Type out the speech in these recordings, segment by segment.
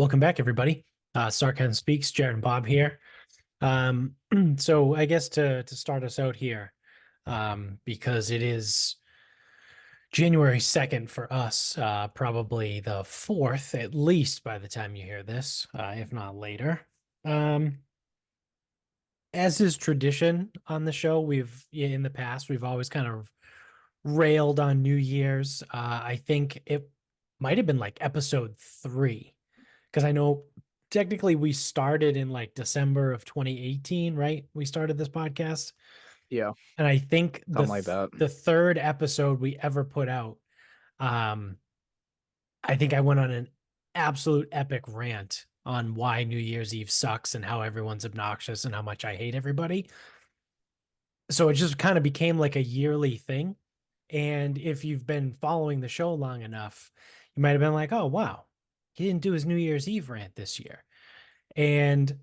Welcome back, everybody. Sarcasm Speaks, Jared and Bob here. So I guess to start us out here, because it is January 2nd for us, probably the 4th, at least by the time you hear this, if not later. Um, as is tradition on the show, in the past, we've always kind of railed on New Year's. I think it might have been like episode 3, because I know technically we started in like December of 2018, right? We started this podcast. Yeah, And I think something like that. the third episode we ever put out, um, I think I went on an absolute epic rant on why New Year's Eve sucks and how everyone's obnoxious and how much I hate everybody. So it just kind of became like a yearly thing. And if you've been following the show long enough, you might have been like, oh, wow, he didn't do his New Year's Eve rant this year. And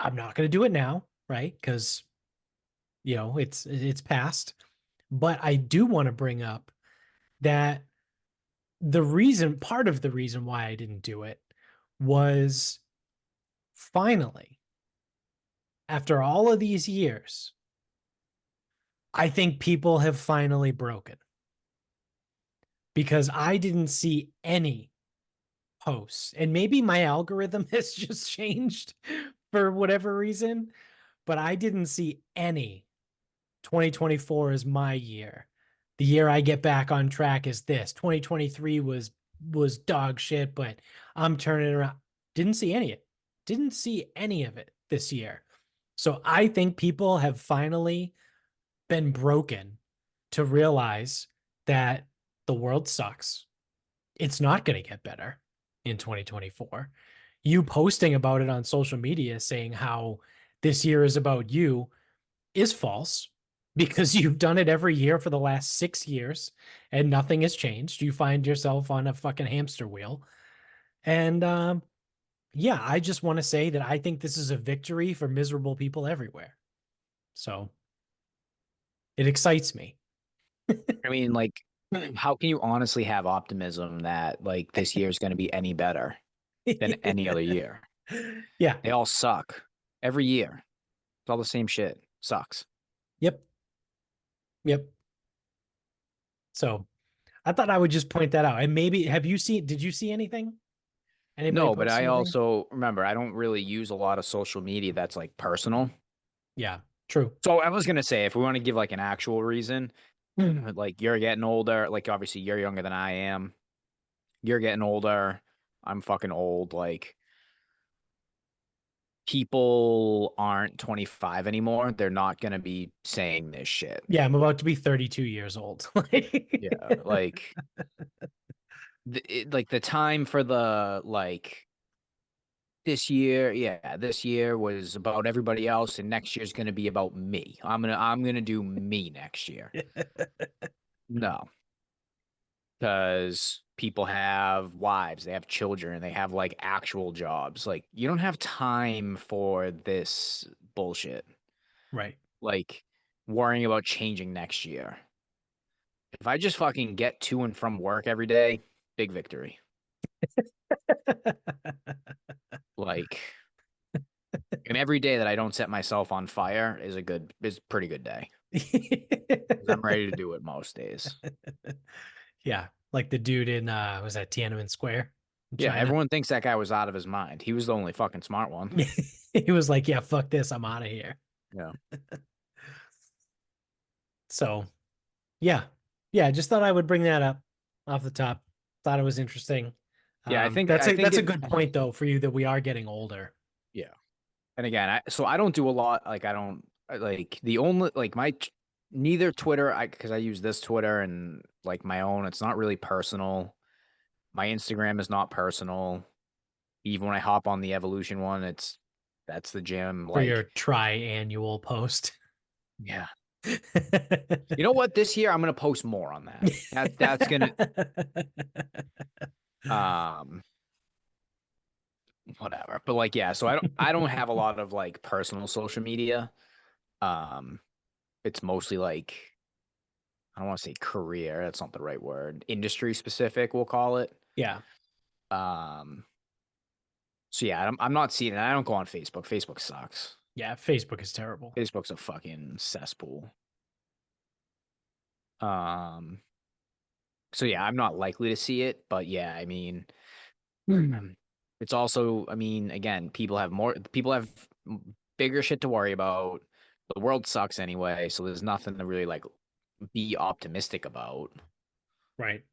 I'm not going to do it now, right? Because, it's past. But I do want to bring up that part of the reason why I didn't do it was finally, after all of these years, I think people have finally broken because I didn't see any posts. And maybe my algorithm has just changed for whatever reason, but I didn't see any 2024 is my year. The year I get back on track is this. 2023 was dog shit, but I'm turning around. Didn't see any of it. Didn't see any of it this year. So I think people have finally been broken to realize that the world sucks. It's not going to get better in 2024. You posting about it on social media saying how this year is about you is false because you've done it every year for the last 6 years and nothing has changed. You find yourself on a fucking hamster wheel. And yeah, I just want to say that I think this is a victory for miserable people everywhere. So it excites me. I mean, like, how can you honestly have optimism that like this year is going to be any better than any other year? Yeah. They all suck every year. It's all the same shit. Sucks. Yep. Yep. So I thought I would just point that out. And maybe did you see anything? Anybody No, but post I anything? also remember I don't really use a lot of social media that's like personal. Yeah, true. So I was gonna say if we want to give like an actual reason, like you're getting older, like obviously you're younger than I am. You're getting older. I'm fucking old. Like people aren't 25 anymore. They're not going to be saying this shit. Yeah, I'm about to be 32 years old. Yeah, like like the time for the like this year, yeah, this year was about everybody else and next year's going to be about me. I'm going to do me next year. No, cuz people have wives, they have children, they have like actual jobs. Like you don't have time for this bullshit. Right. Like worrying about changing next year. If I just fucking get to and from work every day, big victory. Like, and every day that I don't set myself on fire is a pretty good day. 'Cause I'm ready to do it most days. Yeah, like the dude in was that Tiananmen Square in Yeah, China? everyone thinks that guy was out of his mind. He was the only fucking smart one. He was like, "Yeah, fuck this, I'm out of here." Yeah. So, yeah. Yeah, just thought I would bring that up off the top. Thought it was interesting. Yeah, I think That's I a think that's a it good point though for you that we are getting older. yeah. And again, I don't do a lot like I don't like the only like neither Twitter I because I use this Twitter and like my own, it's not really personal. My Instagram is not personal. Even when I hop on the evolution one, that's the gym. For your Like, tri-annual post. yeah. You know what? This year I'm gonna post more on that. That's gonna um whatever. But like yeah, so I don't have a lot of like personal social media. Um it's mostly like I don't want to say career, that's not the right word. Industry specific, we'll call it. Yeah. Um So yeah, I'm not seeing it. I don't go on Facebook. Facebook sucks. Yeah, Facebook is terrible. Facebook's a fucking cesspool. Um, so yeah, I'm not likely to see it, but yeah, I mean, it's also, I mean, again, people have bigger shit to worry about. The world sucks anyway, so there's nothing to really like be optimistic about. I Right.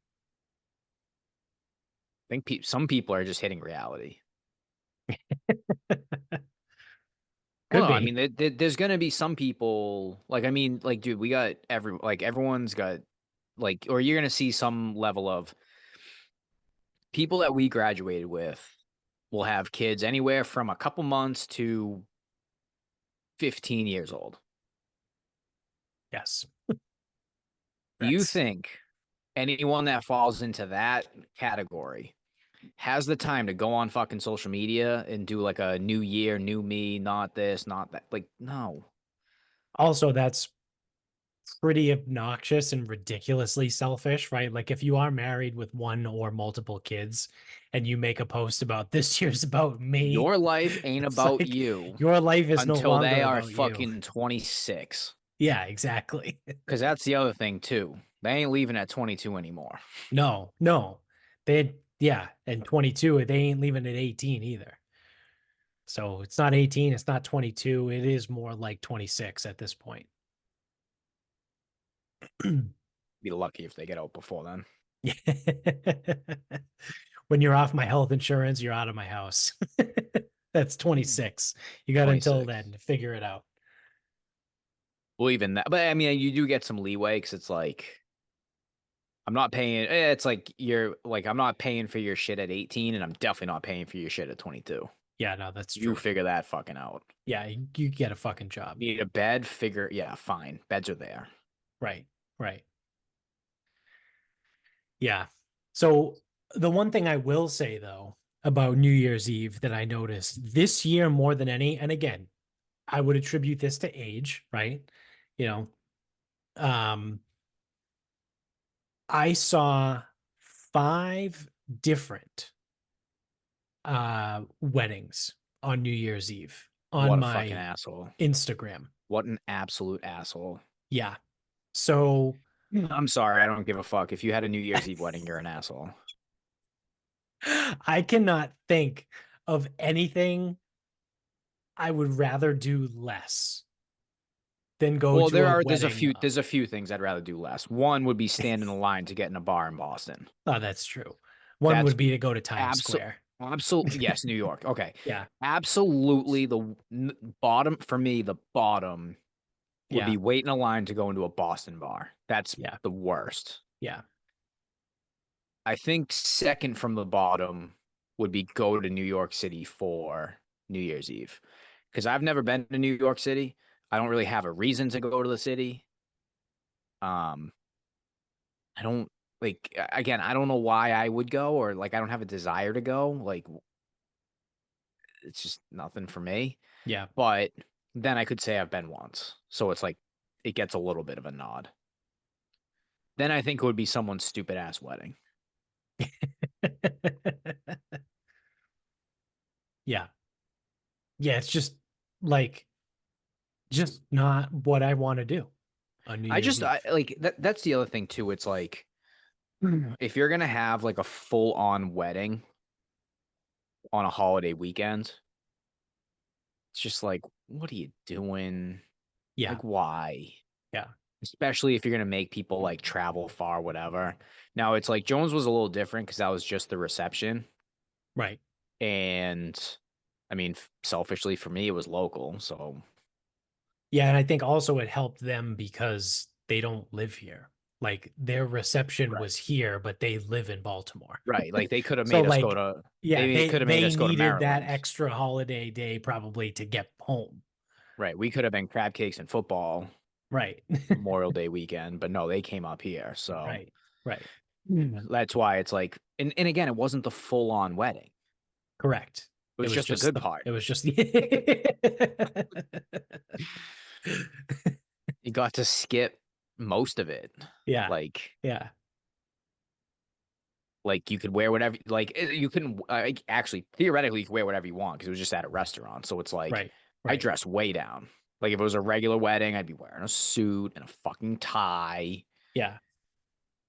think some people are just hitting reality. Could Well, I mean, be. there's gonna be some people like, I mean, like, dude, we got everyone's got like, or you're gonna see some level of people that we graduated with will have kids anywhere from a couple months to 15 years old. Yes. Do you That's think anyone that falls into that category has the time to go on fucking social media and do like a new year, new me, not this, not that? Like, no. also that's pretty obnoxious and ridiculously selfish, right? Like if you are married with one or multiple kids and you make a post about this year's about me, Your life ain't it's about like you your life is no until longer they are about you. fucking 26. Yeah, exactly. Because that's the other thing, too. They ain't leaving at 22 anymore. No, no. Yeah, and 22, they ain't leaving at 18 either. So it's not 18, it's not 22. It is more like 26 at this point. Be lucky if they get out before then. When you're off my health insurance, you're out of my house. That's 26. You got until 26. then to figure it out. Well, even that, but I mean, you do get some leeway because it's like I'm not paying. It's like you're like I'm not paying for your shit at 18, and I'm definitely not paying for your shit at 22. Yeah, no, that's You true. figure that fucking out. Yeah, you get a fucking job. Need a bed? Figure, yeah, fine. Beds are there. Right, right. Yeah. So the one thing I will say though about New Year's Eve that I noticed this year more than any, and again, I would attribute this to age, right? You know, um, I saw five different weddings on New Year's Eve on What a fucking my asshole. Instagram. What an absolute asshole. Yeah. So I'm sorry, I don't give a fuck. If you had a New Year's Eve wedding, you're an asshole. I cannot think of anything I would rather do less than go Well, to a wedding. there's a few things I'd rather do less. One would be stand in a line to get in a bar in Boston. Oh, that's true. One That's would be to go to Times absolute, Square. absolute. Yes, New York. Okay, Yeah. absolutely. Bottom for me, the bottom would Yeah. be wait in a line to go into a Boston bar. That's Yeah. the worst. Yeah. I think second from the bottom would be go to New York City for New Year's Eve. Because I've never been to New York City. I don't really have a reason to go to the city. Um, I don't like again, I don't know why I would go or like I don't have a desire to go. Like it's just nothing for me. Yeah. But then I could say I've been once. So it's like it gets a little bit of a nod. Then I think it would be someone's stupid ass wedding. Yeah. Yeah. It's like, just not what I want to do on New Year's I Eve. like that's the other thing too. It's like if you're gonna have like a full on wedding on a holiday weekend, it's just like, what are you doing? Yeah. Like, why? Yeah. Especially if you're gonna make people like travel far, whatever. Now it's like Jones was a little different because that was just the reception. Right. And I mean, selfishly for me, it was local. So Yeah. And I think also it helped them because they don't live here. Like their reception right, was here, but they live in Baltimore. right. Like they could have So made us go like, to yeah, could have made they us go to needed that Maryland. extra holiday day probably to get home. Right. We could have been crab cakes and football Right. Memorial Day weekend, but no, they came up here. So Right. Right. that's why it's like, and again, it wasn't the full on wedding. Correct. It was just the good part. It was just You got to skip most of it. yeah. Like, Yeah. Like you could wear whatever, like you couldn't actually theoretically you could wear whatever you want because it was just at a restaurant. So it's like Right. I Right. dress way down. Like if it was a regular wedding, I'd be wearing a suit and a fucking tie, Yeah.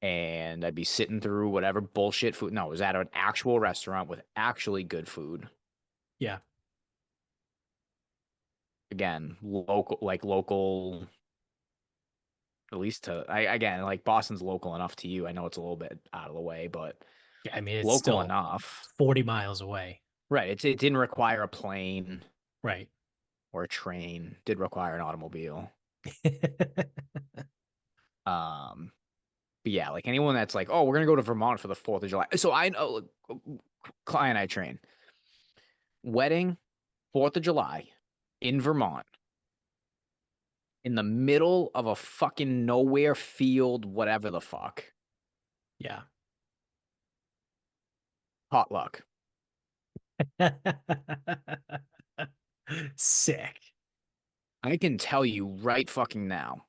and I'd be sitting through whatever bullshit food. No, it was at an actual restaurant with actually good food. Yeah. Again, local, like local, at least to I again, like Boston's local enough to you. I know it's a little bit out of the way, but Yeah. I mean, it's local still enough. 40 miles away. Right. It didn't require a plane Right. or a train. Did require an automobile. Um, but yeah, like anyone that's like, oh, we're gonna go to Vermont for the 4th of July. So I know client I train. Wedding, 4th of July in Vermont, in the middle of a fucking nowhere field, whatever the fuck. Yeah. Potluck. Sick. I can tell you right fucking now,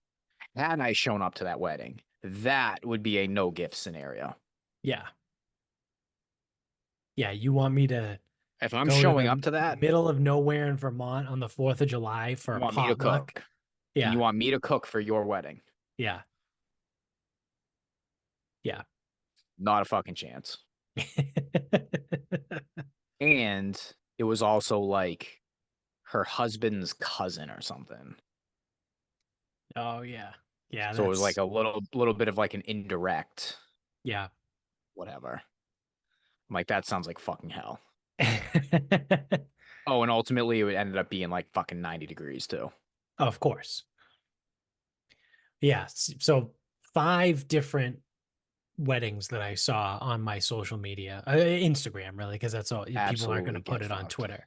had I shown up to that wedding, that would be a no gift scenario. Yeah. Yeah. You want me to If I'm go to showing up the to that, middle of nowhere in Vermont on the 4th of July for you a want me to potluck? cook, and you Yeah. want me to cook for your wedding. Yeah. Yeah. Not a fucking chance. And it was also like her husband's cousin or something. Oh yeah. Yeah, So it was like that's a little bit of like an indirect yeah. whatever. I'm like, that sounds like fucking hell. Oh, and ultimately it ended up being like fucking 90 degrees too. Of course. Yeah. So 5 different weddings that I saw on my social media, Instagram, really, because that's all people aren't going to Absolutely put get it on fucked. Twitter.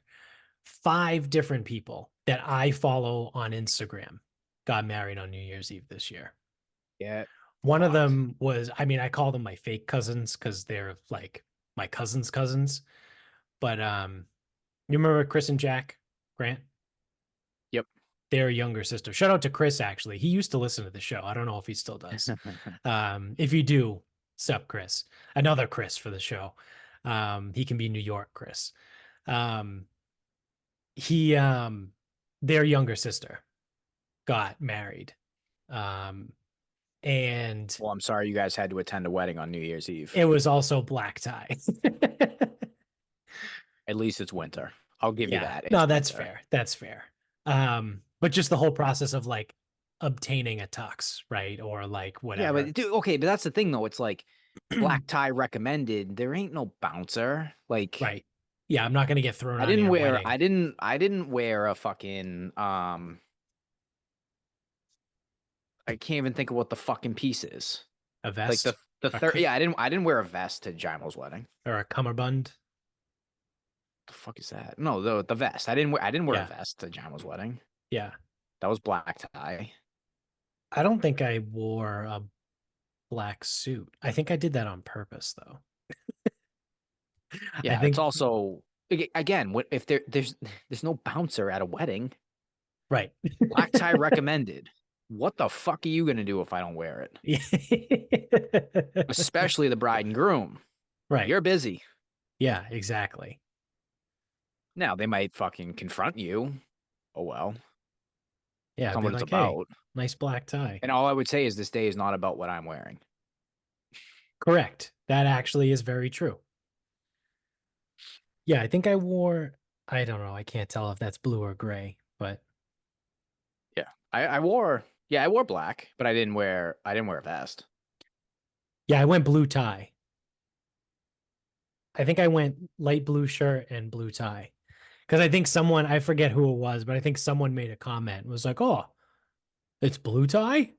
5 different people that I follow on Instagram got married on New Year's Eve this year. Get One of fucked. them was, I mean, I call them my fake cousins because they're like my cousin's cousins. But you remember Chris and Jack Grant? Yep. Their younger sister. Shout out to Chris, actually. He used to listen to the show. I don't know if he still does. If you do, sup, Chris. Another Chris for the show. He can be New York Chris. Um, he their younger sister got married. Um, and Well, I'm sorry you guys had to attend a wedding on New Year's Eve. it was also black tie. At least it's winter. I'll give you Yeah. that. No, It's that's winter. fair. That's fair. But just the whole process of like obtaining a tux, right? Or like Yeah, whatever. but dude, okay, but that's the thing though. It's like black tie recommended. There ain't no bouncer. Like Right. Yeah, I'm not gonna get thrown I out of didn't your wear wedding. I didn't wear a fucking I can't even think of what the fucking piece is. A Like vest, the a third yeah, I didn't wear a vest to Jimel's wedding. or a cummerbund. The fuck is that? No, the vest. I didn't wear a Yeah, vest to Jimel's wedding. yeah. That was black tie. I don't think I wore a black suit. I think I did that on purpose, though. I Yeah, it's think also again, if there's no bouncer at a wedding, right. black tie recommended. What the fuck are you gonna do if I don't wear it? Especially the bride and groom. Right. You're busy. Yeah, exactly. Now they might fucking confront you. Oh well. Yeah, It's I'd not be what it's like, hey, about. nice black tie. And all I would say is this day is not about what I'm wearing. Correct. That actually is very true. Yeah, I think I wore, I don't know, I can't tell if that's blue or gray, but Yeah. I wore black, but I didn't wear a vest. yeah, I went blue tie. I think I went light blue shirt and blue tie. Because I think someone, I forget who it was, but I think someone made a comment and was like, oh, it's blue tie?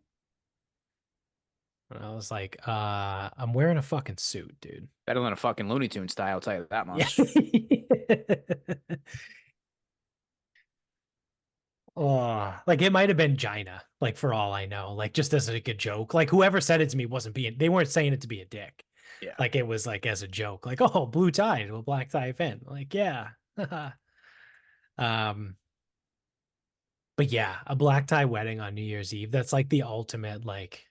And I was like, I'm wearing a fucking suit, dude. Better than a fucking Looney Tune style, I'll tell you that Yeah. much. Oh, like it might have been Gina, like for all I know, like just as like a joke. Like whoever said it to me wasn't being, they weren't saying it to be a dick. Yeah. Like it was like as a joke, like, oh, blue tie to a black tie event. Like, yeah. um, but yeah, a black tie wedding on New Year's Eve. That's like the ultimate, like,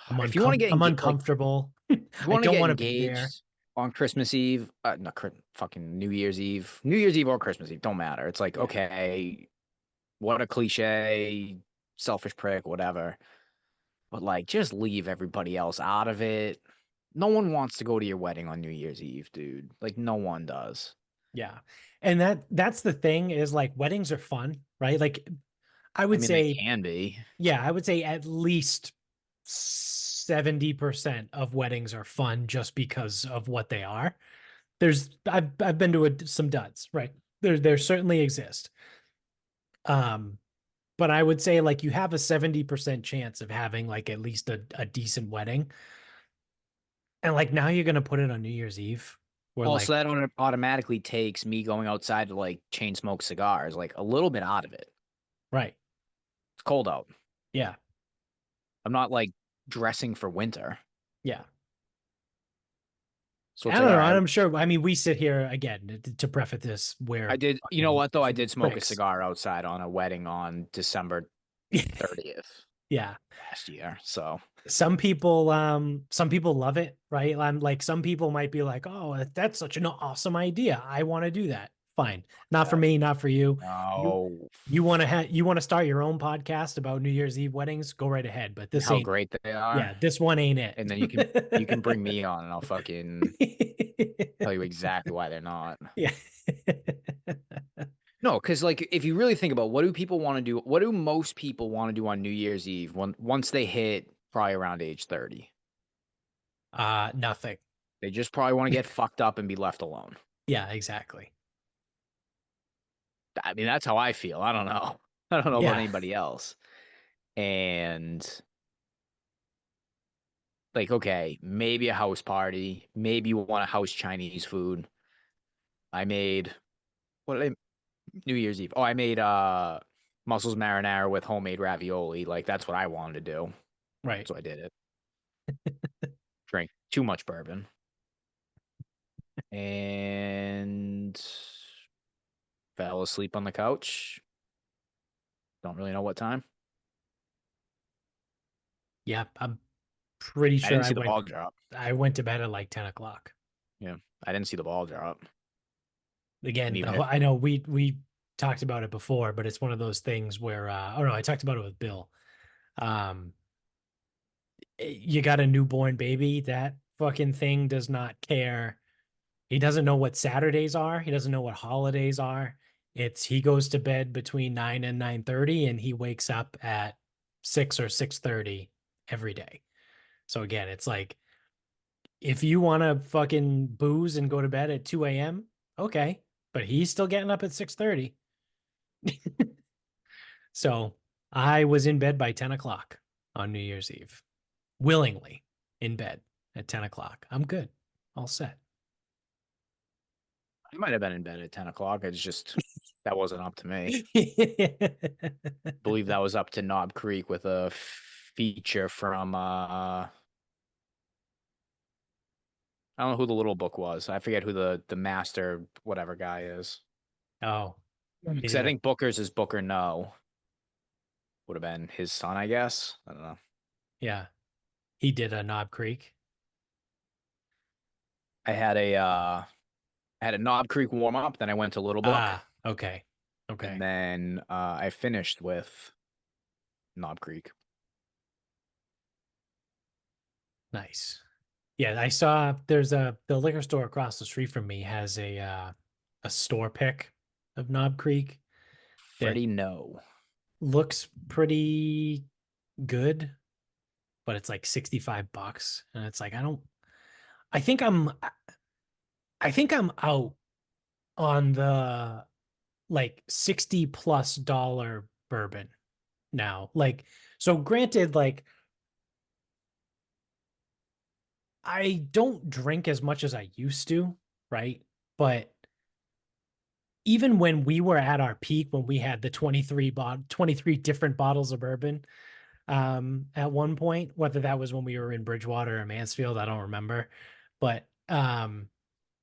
If you want to get I'm like uncomfortable. If you I want to don't get want to be there. engaged on Christmas Eve, not fucking New Year's Eve or Christmas Eve, don't matter. It's like, Yeah. okay, what a cliche, selfish prick, whatever. But like, just leave everybody else out of it. No one wants to go to your wedding on New Year's Eve, dude. Like, no one does. Yeah. And that's the thing is like weddings are fun, right? Like I I would mean, they say, can be. yeah, I would say at least 70% of weddings are fun just because of what they are. I've been to some duds, right? There certainly exist. Um, but I would say like you have a 70% chance of having like at least a decent wedding. And like now you're gonna put it on New Year's Eve. Where Also, like, that automatically takes me going outside to like chain smoke cigars, like a little bit out of it. right. It's cold out. Yeah. I'm not like dressing for winter. Yeah. So I it's like, don't all know. right, I'm sure. I mean, we sit here again to preface this. I We're did, you know fucking what though? I did smoke a pricks. cigar outside on a wedding on December 30th Yeah. last year. So Some people love it, right? I'm like, some people might be like, oh, that's such an awesome idea. I want to do that. Fine. Not for that, me, not for you. You no, you want to start your own podcast about New Year's Eve weddings? Go right ahead. But this how ain't, great they are. yeah, this one ain't And then you can bring it. me on and I'll fucking tell you exactly why they're not. Yeah. No, because like if you really think about what do people want to do, what do most people want to do on New Year's Eve once they hit probably around age 30? Nothing. They just probably want to get fucked up and be left alone. Yeah, exactly. I mean, that's how I feel. I don't know. I don't know about Yeah. anybody else. And like, okay, maybe a house party. Maybe you want a house Chinese food. I made what did I New Year's Eve. Oh, I made mussels marinara with homemade ravioli. Like that's what I wanted to do. Right. So I did it. Drank too much bourbon. And fell asleep on the couch. Don't really know what time. Yeah. I'm pretty I sure didn't see the ball drop. I went to bed at like 10 o'clock. Yeah, I didn't see the ball drop. And Again, even if I know we talked about it before, but it's one of those things where oh no, I talked about it with Bill. Um you got a newborn baby, that fucking thing does not care. He doesn't know what Saturdays are. He doesn't know what holidays are. It's he goes to bed between 9 and 9:30 and he wakes up at 6 or 6:30 every day. So again, it's like if you want to fucking booze and go to bed at 2 a.m., okay. But he's still getting up at 6:30. So I was in bed by 10 o'clock on New Year's Eve, willingly in bed at 10 o'clock. I'm good. All set. I might have been in bed at 10 o'clock. It's just that wasn't up to me. I believe that was up to Knob Creek with a feature from I don't know who the little book was. I forget who the master whatever guy is. Oh, Because is I it a, think Booker's is Booker No would have been his son, I guess. I don't know. yeah. He did a Knob Creek. I had a Knob Creek warm up, then I went to Little Book, Ah, okay. and Okay. then I finished with Knob Creek. Nice. Yeah, I saw there's the liquor store across the street from me has a store pick of Knob Creek that Freddie No. looks pretty good, but it's like 65 bucks. And it's like, I think I'm, I think I'm out on the like 60 plus dollar bourbon now. Like, so granted, like I don't drink as much as I used to, right? But even when we were at our peak, when we had the 23 different bottles of bourbon, at one point, whether that was when we were in Bridgewater or Mansfield, I don't remember. But I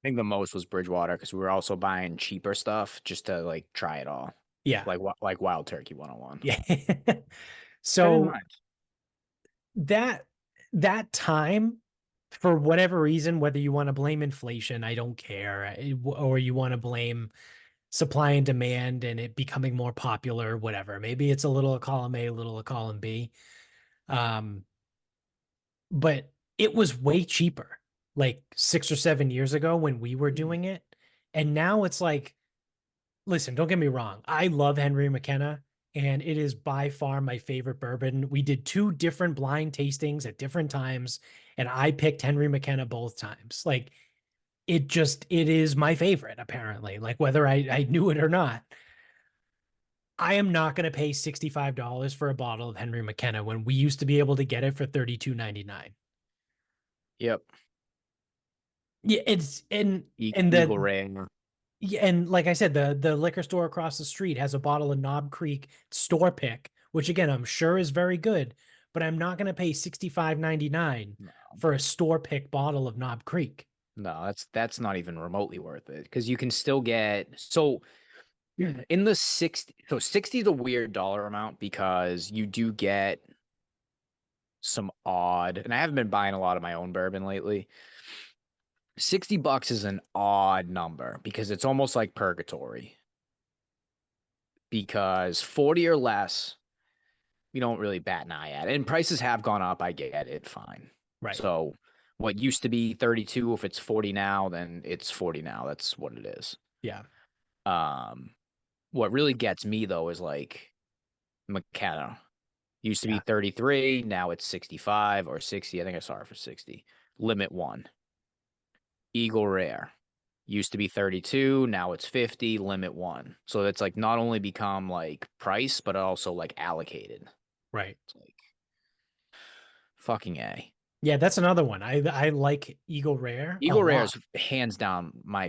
think the most was Bridgewater because we were also buying cheaper stuff just to like try it all, yeah. like Wild Turkey 101. Yeah. I didn't So mind. that that time for whatever reason, whether you want to blame inflation, I don't care, or you want to blame supply and demand and it becoming more popular, whatever. Maybe it's a little of column A, a little of column B. Um, but it was way cheaper like 6 or 7 years ago when we were doing it. And now it's like, listen, don't get me wrong. I love Henry McKenna and it is by far my favorite bourbon. We did two different blind tastings at different times and I picked Henry McKenna both times. Like it is my favorite apparently, like whether I knew it or not. I am not going to pay $65 for a bottle of Henry McKenna when we used to be able to get it for $32.99. Yep. Yeah, it's and Eagle the Ray. yeah, and like I said, the liquor store across the street has a bottle of Knob Creek store pick, which again I'm sure is very good, but I'm not going to pay $65.99 No, for a store pick bottle of Knob Creek. no, that's not even remotely worth it because you can still get so in the 60. So 60 is a weird dollar amount because you do get some odd, and I haven't been buying a lot of my own bourbon lately. $60 is an odd number because it's almost like purgatory. Because 40 or less, we don't really bat an eye at it. And prices have gone up. I get it. Fine. Right. So what used to be 32, if it's 40 now, then it's 40 now. That's what it is. Yeah. Um, what really gets me though is like McKenna. Used to be Yeah. 33, now it's 65 or 60. I think I saw it for 60. Limit one. Eagle Rare. Used to be 32, now it's 50, limit one. So it's like not only become like price, but also like allocated. Right. It's like fucking A. Yeah, that's another one. I like Eagle Rare a Eagle Rare lot. is hands down my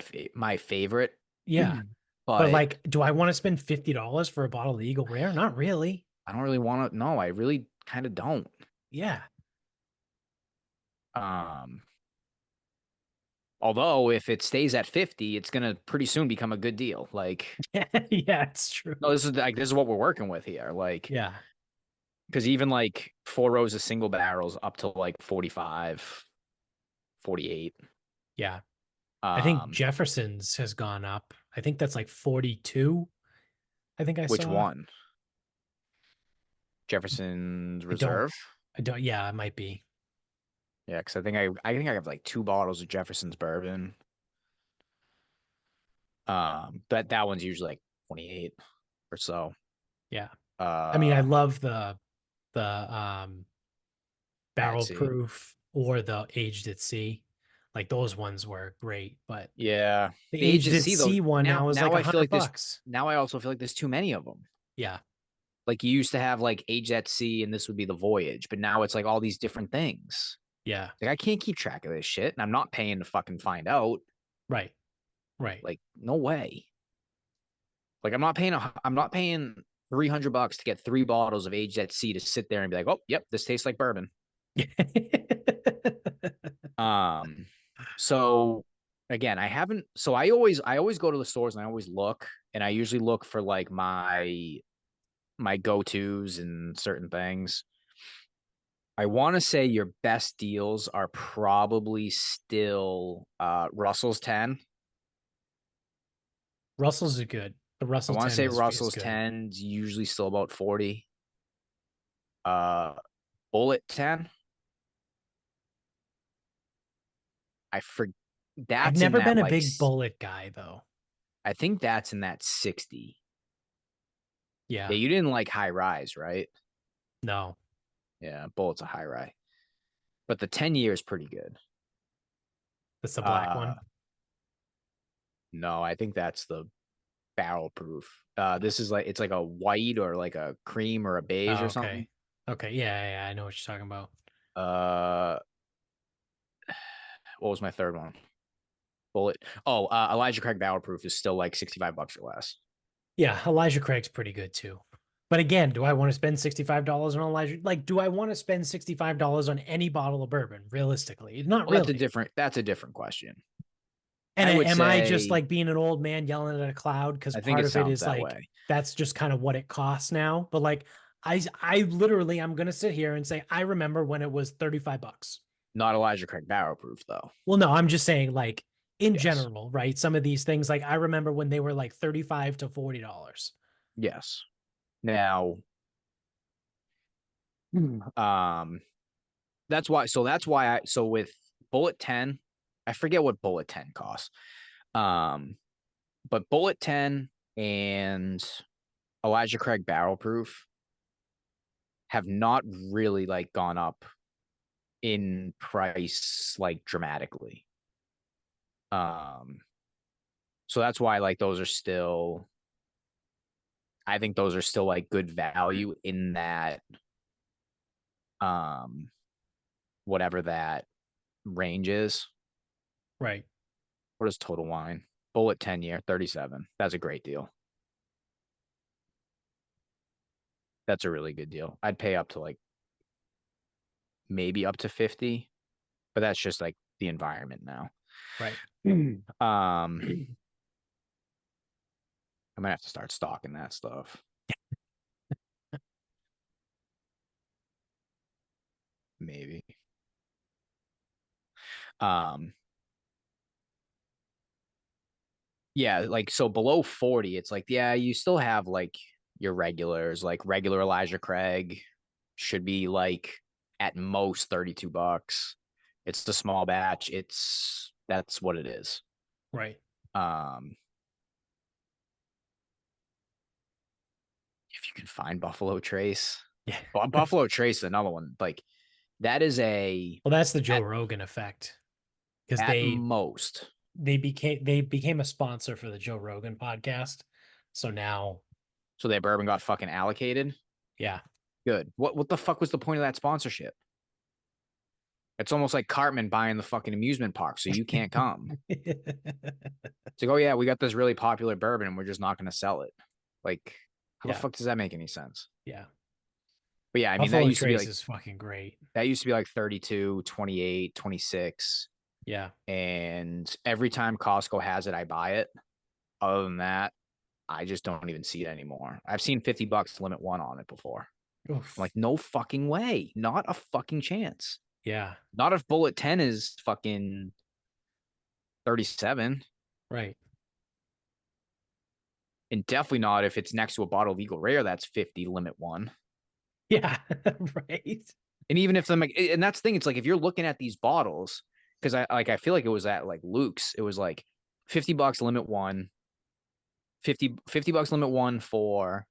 favorite. Yeah. But But like, do I want to spend $50 for a bottle of Eagle Rare? Not really. I don't really want to. No, I really kind of don't. Yeah. Um, Although if it stays at 50, it's gonna pretty soon become a good deal. Like, Yeah, it's true. no, this is what we're working with here. Like, Yeah. because even like 4 rows of single barrels up to like 45, 48. Yeah. I think Um, Jefferson's has gone up. I think that's like 42. I think I which saw. one? Jefferson's I don't, Reserve? yeah, it might be. Yeah, because I think I have like 2 bottles of Jefferson's bourbon. That one's usually like 28 or so. Yeah. I mean, I Uh, love the at barrel sea. proof or the aged at sea. Like those ones were great, but Yeah, the the age aged at at sea though. sea one Now, now is like now a I feel hundred like there's. bucks. Now I also feel like there's too many of them. Yeah. Like you used to have like age at sea, and this would be the voyage, but now it's like all these different things. Yeah. Like I can't keep track of this shit, and I'm not paying to fucking find out. Right. Right. Like no way. Like I'm not paying $300 to get 3 bottles of aged at sea to sit there and be like, oh, yep, this tastes like bourbon. Um, so again, I haven't. So I always go to the stores and I always look, and I usually look for like my go tos and certain things. I want to say your best deals are probably still Russell's 10. Russell's are good. The I Russell want to 10 say is Russell's good. 10's usually still about 40. Uh Bullet 10. I for I've that's in never that been a like big bullet guy though. I think that's in that 60. Yeah, Yeah. you didn't like high rise, right? No. Yeah, Bullet's a high rise. But the 10 year is pretty good. That's the black Uh one. no, I think that's the barrel proof. This is like it's like a white or like a cream or a beige Oh, or something. okay. Okay. Yeah, yeah, I know what you're talking about. Uh what was my third one? Bullet. Oh, Elijah Craig barrel proof is still like $65 or less. Yeah, Elijah Craig's pretty good too. But again, do I want to spend $65 on Elijah? Like, do I want to spend $65 on any bottle of bourbon? Realistically, not Well, really. that's a different question. And I would am I just say like being an old man yelling at a cloud? Because I think part it of it sounds is that like way. that's just kind of what it costs now. But like, I literally, I'm gonna sit here and say I remember when it was $35. Not Elijah Craig barrel proof though. Well, no, I'm just saying like in Yes. general, right? Some of these things, like I remember when they were like 35 to $40. Yes. Now, um, so with Bullet 10, I forget what Bullet 10 costs. Um, but Bullet 10 and Elijah Craig barrel proof have not really like gone up in price like dramatically. Um, so that's why like those are still I think those are still like good value in that um whatever that range is. Right. What is Total Wine? Bullet 10 year, 37. That's a great deal. That's a really good deal. I'd pay up to like maybe up to 50, but that's just like the environment now. Right. I might have to start stocking that stuff. Maybe. Um, yeah, like so below 40, it's like, yeah, you still have like your regulars, like regular Elijah Craig should be like at most $32. It's the small batch. That's what it is. Right. Um, if you can find Buffalo Trace. Yeah. Well, Buffalo Trace is another one. Like that is a Well, that's the Joe at Rogan effect because at most. they became a sponsor for the Joe Rogan podcast. So now, So their bourbon got fucking allocated. yeah. Good. What the fuck was the point of that sponsorship? It's almost like Cartman buying the fucking amusement park, so you can't come. It's like, oh yeah, we got this really popular bourbon and we're just not going to sell it. Like, how the Yeah. fuck does that make any sense? Yeah. But yeah, I mean, Buffalo Trace is fucking great. that used to be like 32, 28, 26. Yeah. And every time Costco has it, I buy it. Other than that, I just don't even see it anymore. I've seen $50 limit one on it before. I'm Oof. like, no fucking way. Not a fucking chance. Yeah. Not if Bullet 10 is fucking 37. Right. And definitely not if it's next to a bottle of Eagle Rare that's 50 limit one. Yeah. Right. And even if them, and that's the thing, it's like if you're looking at these bottles, because I feel like it was at like Luke's, it was like $50 limit one, 50 bucks limit one for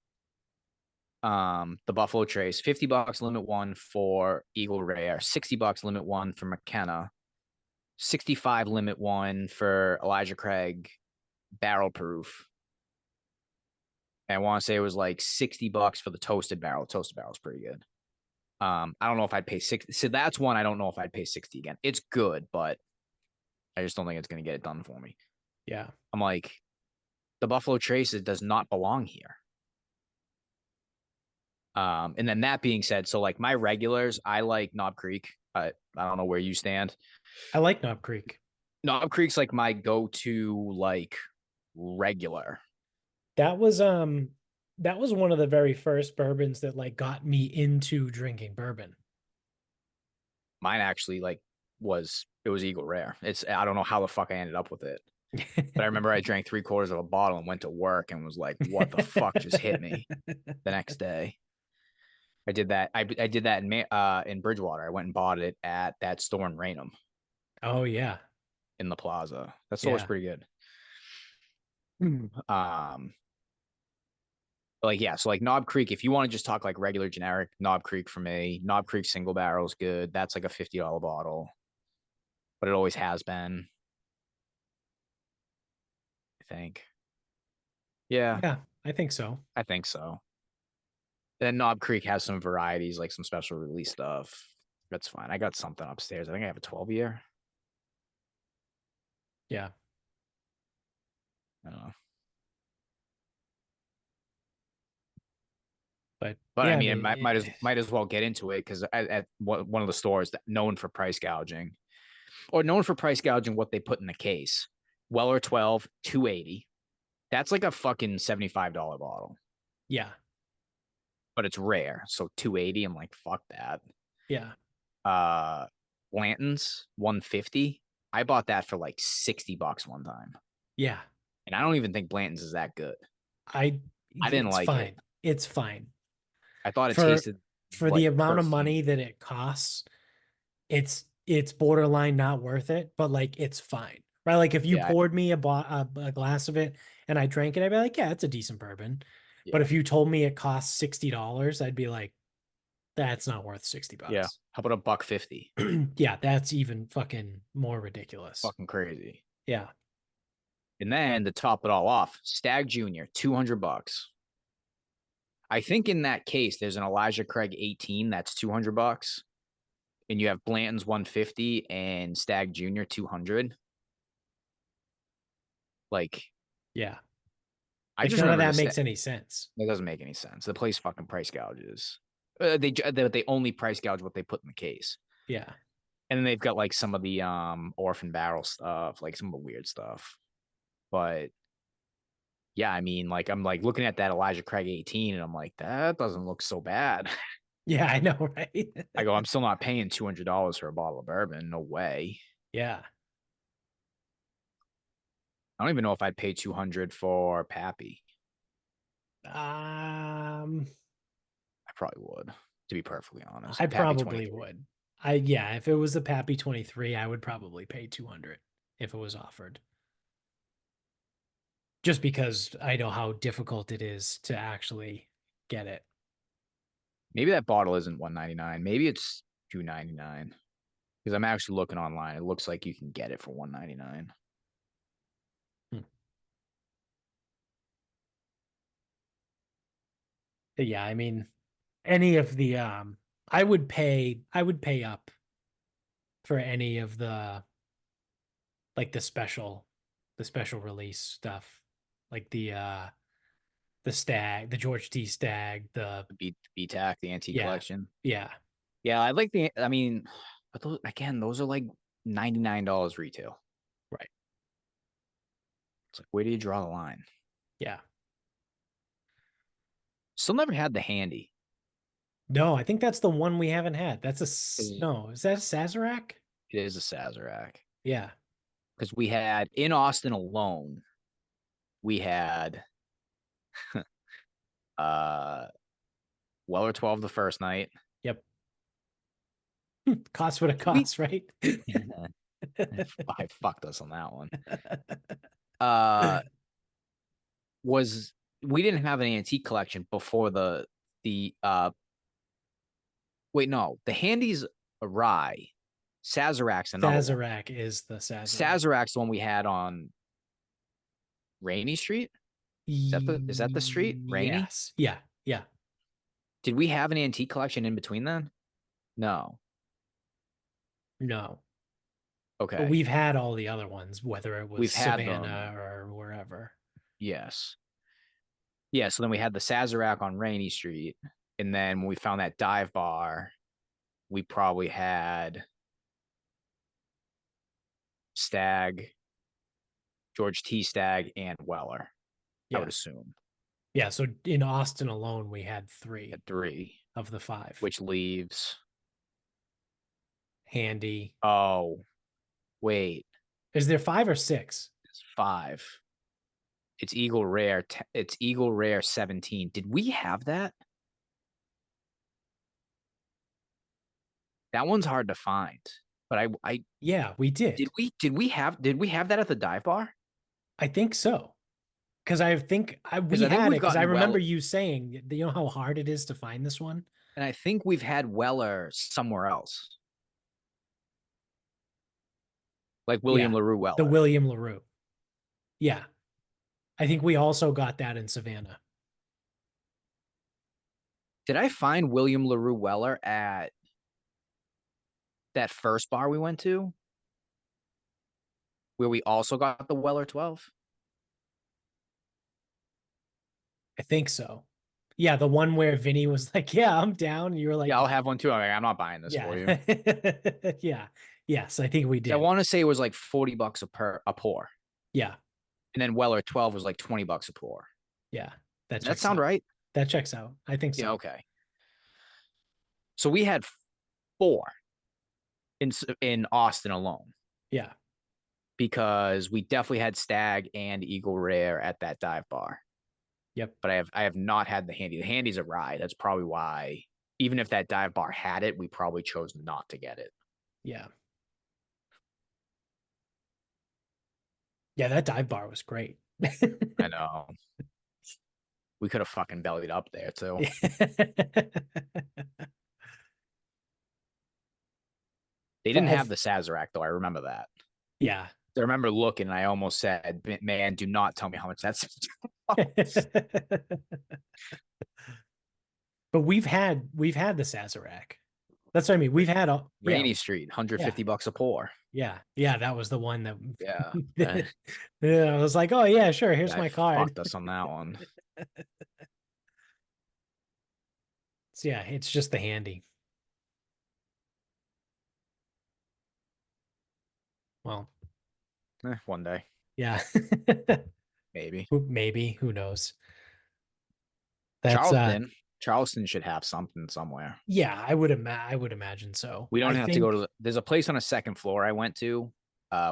the Buffalo Trace, $50 limit one for Eagle Rare, $60 limit one for McKenna, 65 limit one for Elijah Craig barrel proof. And I want to say it was like $60 for the toasted barrel. Toasted barrel is pretty good. I don't know if I'd pay 60. So that's one I don't know if I'd pay 60 again. It's good, but I just don't think it's going to get it done for me. Yeah. I'm like, the Buffalo Trace does not belong here. And then that being said, so like my regulars, I like Knob Creek. I don't know where you stand. I like Knob Creek. Knob Creek's like my go-to like regular. That was that was one of the very first bourbons that like got me into drinking bourbon. Mine actually like it was Eagle Rare. I don't know how the fuck I ended up with it. But I remember I drank 3/4 of a bottle and went to work and was like, what the fuck just hit me the next day. I did that. I did that in Bridgewater. I went and bought it at that store in Raynham Oh yeah. in the plaza. That store was Yeah. pretty good. Um, like yeah, so like Knob Creek, if you want to just talk like regular generic Knob Creek for me, Knob Creek single barrel is good. That's like a $50 bottle, but it always has been, I think. Yeah, Yeah, I think so. I think so. Then Knob Creek has some varieties, like some special release stuff. That's fine. I got something upstairs. I think I have a 12 year. Yeah. I don't know. But I Yeah, I mean, mean, might as well get into it because at one of the stores that known for price gouging, or known for price gouging what they put in the case. Weller 12, 280. That's like a fucking $75 bottle, yeah. but it's rare. So 280, I'm like, fuck that. Yeah. Uh Blanton's 150. I bought that for like $60 one time. Yeah. And I don't even think Blanton's is that good. I I didn't it's like it. fine. It's fine. I thought it For tasted for the like amount of perfume. money that it costs, it's borderline not worth it, but like it's fine. Right? Like if you Yeah, poured me a glass of it and I drank it, I'd be like, yeah, it's a decent bourbon. But yeah, if you told me it costs $60, I'd be like, that's not worth 60 yeah. bucks. How about a buck 50? Yeah, that's even fucking more ridiculous. Fucking crazy. Yeah. And then to top it all off, Stag Junior, $200. I think in that case, there's an Elijah Craig 18 that's $200, and you have Blanton's 150 and Stag Junior 200. Like, Yeah. I Like just none of remember that the makes any sense. That doesn't make any sense. The place fucking price gouges. They only price gouge what they put in the case, Yeah. and then they've got like some of the orphan barrel stuff, like some of the weird stuff. But yeah, I mean, like I'm like looking at that Elijah Craig 18, and I'm like, that doesn't look so bad. Yeah, I know, right? I go, I'm still not paying $200 for a bottle of bourbon. No way. Yeah. I don't even know if I'd pay 200 for Pappy. Um, I probably would, to be perfectly honest. I Pappy probably 23. would. Yeah, if it was a Pappy 23, I would probably pay 200 if it was offered. Just because I know how difficult it is to actually get it. Maybe that bottle isn't 199. Maybe it's 299. Because I'm actually looking online. It looks like you can get it for 199. Hmm. But yeah, I mean, any of the I would pay up for any of the like the special release stuff. Like the stag, the George T stag, the The BTAC, the antique yeah, collection. yeah, Yeah, I like the. I mean, but those again, those are like $99 retail. right. It's like, where do you draw the line? Yeah. Still never had the handy. No, I think that's the one we haven't had. It No, is that a Sazerac? is a Sazerac. Yeah. Because we had in Austin alone, we had uh Weller 12 the first night. Yep. Cost what it Did we costs, right? I fucked us on that one. Uh was we didn't have an antique collection before the wait, no, the handy's a rye. Sazerac's another one. Sazerac is the Sazerac. Sazerac's the one we had on Rainy Street. Is that the street? Rainy? Yes. Yeah. Yeah. Did we have an antique collection in between then? No. No. But Okay. we've had all the other ones, whether it was We've had them. Savannah or wherever. Yes. Yeah. So then we had the Sazerac on Rainy Street. And then when we found that dive bar, we probably had Stag, George T. Stag, and Weller, I would Yeah. assume. Yeah. So in Austin alone, we had three At three, of the five. which leaves. Handy. Oh, wait. Is there five or six? It's five. It's Eagle Rare. It's Eagle Rare 17. Did we have that? That one's hard to find. But I Yeah, we did. did we have that at the dive bar? I think so. Because I think Because we I think had it we've because I gotten remember well, you saying, you know how hard it is to find this one? and I think we've had Weller somewhere else, like William Yeah. LaRue The Weller. William LaRue. Yeah. I think we also got that in Savannah. Did I find William LaRue Weller at that first bar we went to, where we also got the Weller 12? I think so. Yeah, the one where Vinny was like, "Yeah, I'm down." And you were like, Yeah, I'll have one too. I'm not buying this for "Yeah." you. Yeah. Yes, I think we I did. want to say it was like $40 a pour. Yeah. And then Weller 12 was like $20 a pour. Yeah. That Does that checks sound out. right? That checks out. I think Yeah, so. okay. So we had four. in Austin alone, Yeah. because we definitely had Stag and Eagle Rare at that dive bar. Yep. But I have not had the handy. The handy's a rye. That's probably why, even if that dive bar had it, we probably chose not to get it. Yeah. Yeah, that dive bar was great. I know. We could have fucking bellied up there too. They But didn't have the Sazerac though. I remember that. yeah. I remember looking and I almost said, man, do not tell me how much that's. But we've had the Sazerac. That's what I mean. We've had a Rainy Street, yeah, $150 a pour. yeah. That was the one Yeah. that yeah, I was like, oh yeah, sure. Here's Guy my card. fucked us on that one. So yeah, it's just the handy. Well, One day, yeah. maybe. Maybe, who knows? That's Charleston should have something somewhere. yeah, I would imagine so. We don't I have to go to think there's a place on a second floor I went to.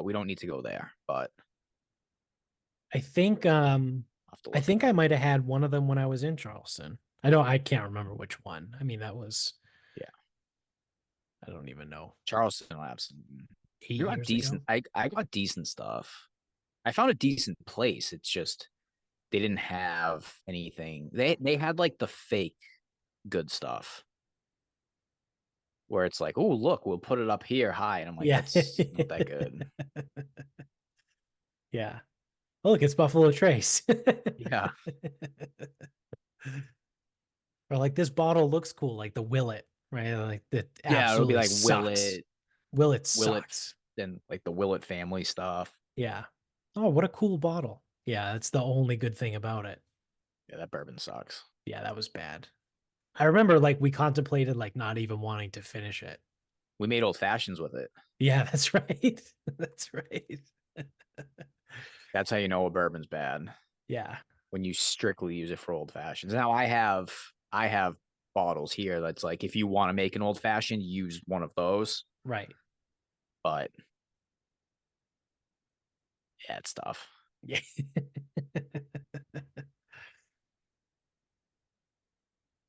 We don't need to go there, but I think I'll have to I look. think I might have had one of them when I was in Charleston. I can't remember which one. I mean, that was Yeah. I don't even know. Charleston Labs. eight You got years ago. decent. I got decent stuff. I found a decent place. It's just they didn't have anything. They had like the fake good stuff where it's like, oh look, we'll put it up here high, and I'm like, Yeah. that's not that good. Yeah. Oh, look, it's Buffalo Trace. Yeah, Or like this bottle looks cool, like the Willet, right? Like that yeah. It'll be absolutely like sucks. Willet Willet, sucks. and like the Willet family stuff. Yeah. Oh, what a cool bottle. Yeah, that's the only good thing about it. Yeah, that bourbon sucks. Yeah, that was bad. I remember like we contemplated like not even wanting to finish it. We made old fashions with it. Yeah, that's right. That's right. That's how you know a bourbon's bad, Yeah. when you strictly use it for old fashions. Now I have bottles here that's like, if you want to make an old fashioned, use one of those. Right. But yeah, it's tough. Yeah.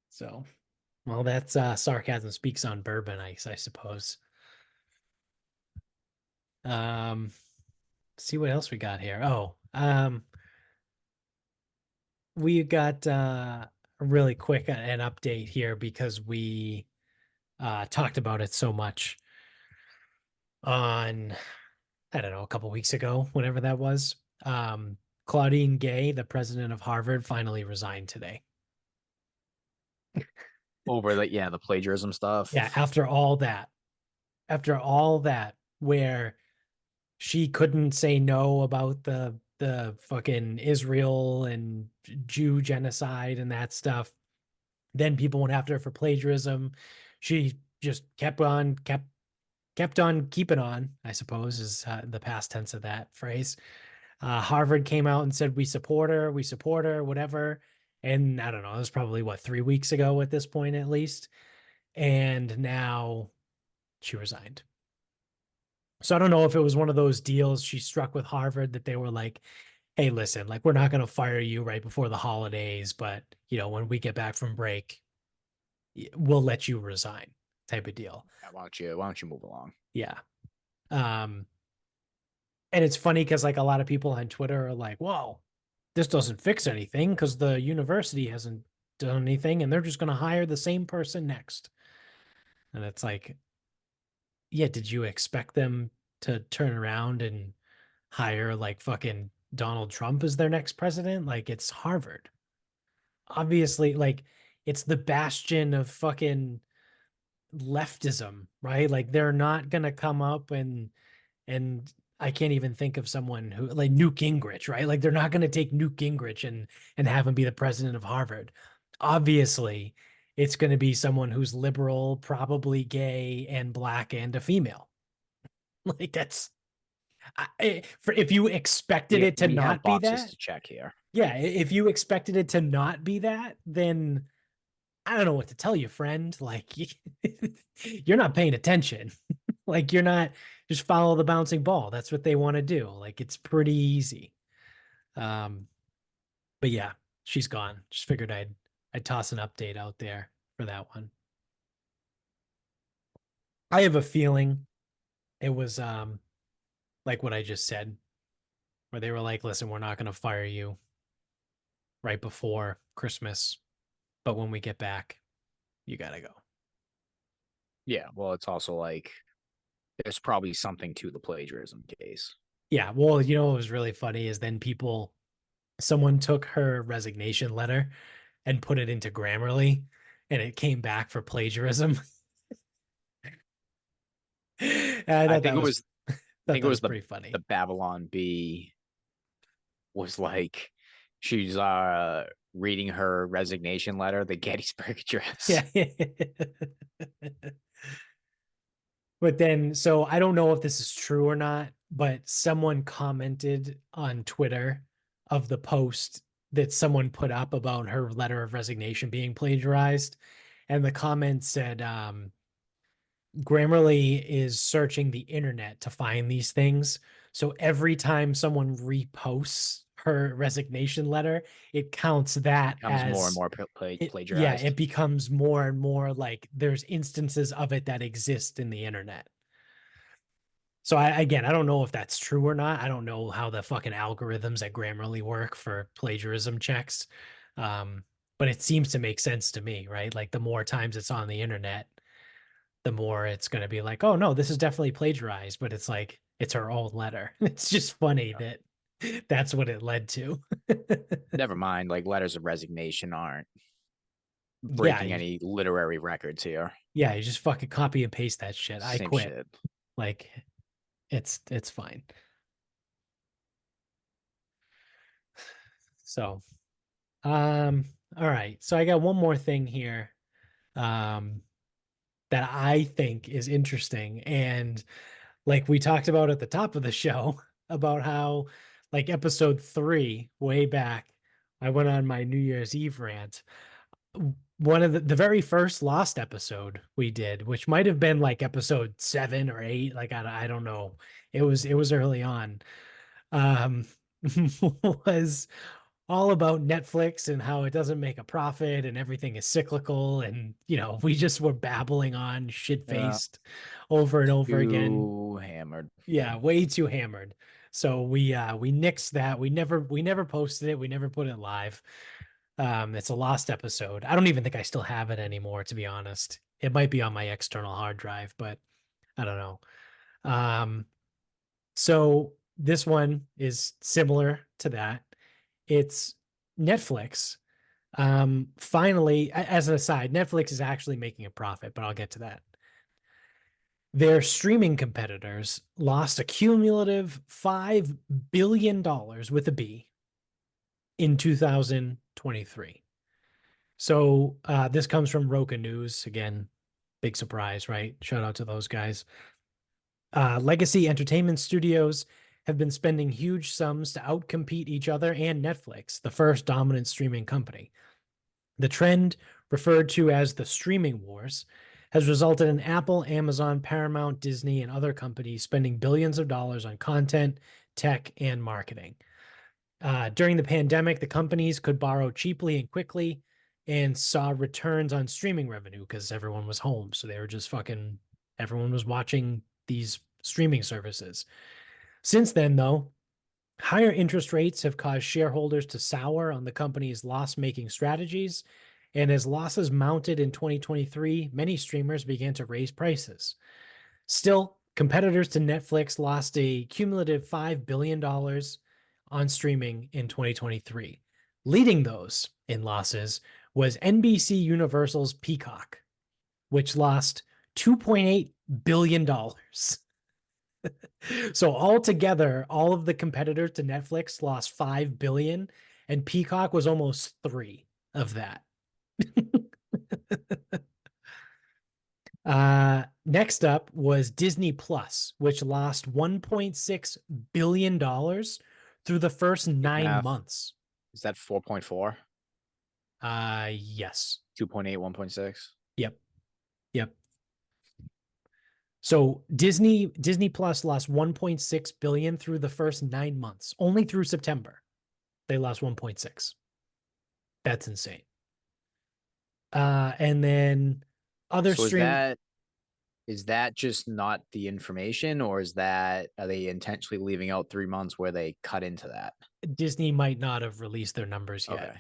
So, well, that's sarcasm speaks on bourbon ice, I suppose. Um, see what else we got here. Oh, we got really quick an update here because we talked about it so much on I don't know, a couple weeks ago, whenever that was. Claudine Gay, the president of Harvard, finally resigned today. Over the, yeah, the plagiarism stuff. Yeah, after all that, where she couldn't say no about the fucking Israel and Jew genocide and that stuff. Then people went after her for plagiarism. She just kept on keeping on, I suppose, is the past tense of that phrase. Harvard came out and said, we support her, whatever. And I don't know, it was probably what, 3 weeks ago at this point, at least. And now she resigned. So I don't know if it was one of those deals she struck with Harvard that they were like, hey, listen, like, we're not going to fire you right before the holidays, but, when we get back from break, we'll let you resign type of deal. Yeah, why don't you move along? Yeah. Um, and it's funny because like a lot of people on Twitter are like, whoa, this doesn't fix anything because the university hasn't done anything and they're just going to hire the same person next. And it's like, yeah, did you expect them to turn around and hire like fucking Donald Trump as their next president? Like, it's Harvard. Obviously, like, it's the bastion of fucking leftism, right? Like, they're not going to come up and I can't even think of someone who like Newt Gingrich, right? Like, they're not going to take Newt Gingrich and have him be the president of Harvard. Obviously, it's going to be someone who's liberal, probably gay and black and a female. Like, that's if you expected it to We have not be boxes that, to check here. yeah, if you expected it to not be that, then I don't know what to tell you, friend. Like, you're not paying attention. Like you're not just follow the bouncing ball. That's what they want to do. Like it's pretty easy. Um, but yeah, she's gone. Just figured I'd toss an update out there for that one. I have a feeling it was like what I just said, where they were like, listen, we're not gonna fire you right before Christmas, but when we get back, you gotta go. Yeah, well, it's also like there's probably something to the plagiarism case. Yeah, well, you know what was really funny is then someone took her resignation letter and put it into Grammarly and it came back for plagiarism. I I thought think that it was was I thought think it that was was the pretty funny. the Babylon Bee was like she's reading her resignation letter, the Gettysburg Address. Yeah. But then, so I don't know if this is true or not, but someone commented on Twitter of the post that someone put up about her letter of resignation being plagiarized. And the comment said, Grammarly is searching the internet to find these things. So every time someone reposts her resignation letter, it counts that Becomes more and as more yeah, it plagiarized. becomes more and more like there's instances of it that exist in the internet. So again, I don't know if that's true or not. I don't know how the fucking algorithms at Grammarly work for plagiarism checks. Um, but it seems to make sense to me, right? Like the more times it's on the internet, the more it's going to be like, oh no, this is definitely plagiarized, but it's like it's her old letter. It's just funny Yeah. that that's what it led to. Never mind, like letters of resignation aren't Yeah, breaking any literary records here. yeah, you just fucking copy and paste that shit. I Same quit. shit. Like it's fine. So, um, all right. So I got one more thing here, um, that I think is interesting. And like we talked about at the top of the show about how like episode 3 way back, I went on my New Year's Eve rant. One of the very first Lost episode we did, which might have been like episode 7 or 8, like I don't know. It was early on. Um was all about Netflix and how it doesn't make a profit and everything is cyclical. And, we just were babbling on shit Yeah. faced over and over again. Too hammered. Yeah, way too hammered. So we nixed that. We never posted it. We never put it live. It's a lost episode. I don't even think I still have it anymore, to be honest. It might be on my external hard drive, but I don't know. Um, so this one is similar to that. It's Netflix. Finally, as an aside, Netflix is actually making a profit, but I'll get to that. Their streaming competitors lost a cumulative $5 billion with a B in 2023. So this comes from Roca News. Again, big surprise, right? Shout out to those guys. Legacy entertainment studios have been spending huge sums to outcompete each other and Netflix, the first dominant streaming company. The trend, referred to as the streaming wars, has resulted in Apple, Amazon, Paramount, Disney, and other companies spending billions of dollars on content, tech, and marketing. During the pandemic, the companies could borrow cheaply and quickly and saw returns on streaming revenue because everyone was home. So they were just fucking, everyone was watching these streaming services. Since then, though, higher interest rates have caused shareholders to sour on the company's loss-making strategies, and as losses mounted in 2023, many streamers began to raise prices. Still, competitors to Netflix lost a cumulative $5 billion on streaming in 2023. Leading those in losses was NBC Universal's Peacock, which lost $2.8 billion. So altogether, all of the competitors to Netflix lost 5 billion and Peacock was almost 3 of that. Next up was Disney Plus, which lost $1.6 billion through the first Quick 9 math. months. Is that 4.4? Yes. 2.8, 1.6? Yep. Yep. So Disney Plus lost 1.6 billion through the first 9 months. Only through September, they lost 1.6. That's insane. And then other So stream is that just not the information, or is that are they intentionally leaving out 3 months where they cut into that? Disney might not have released their numbers yet.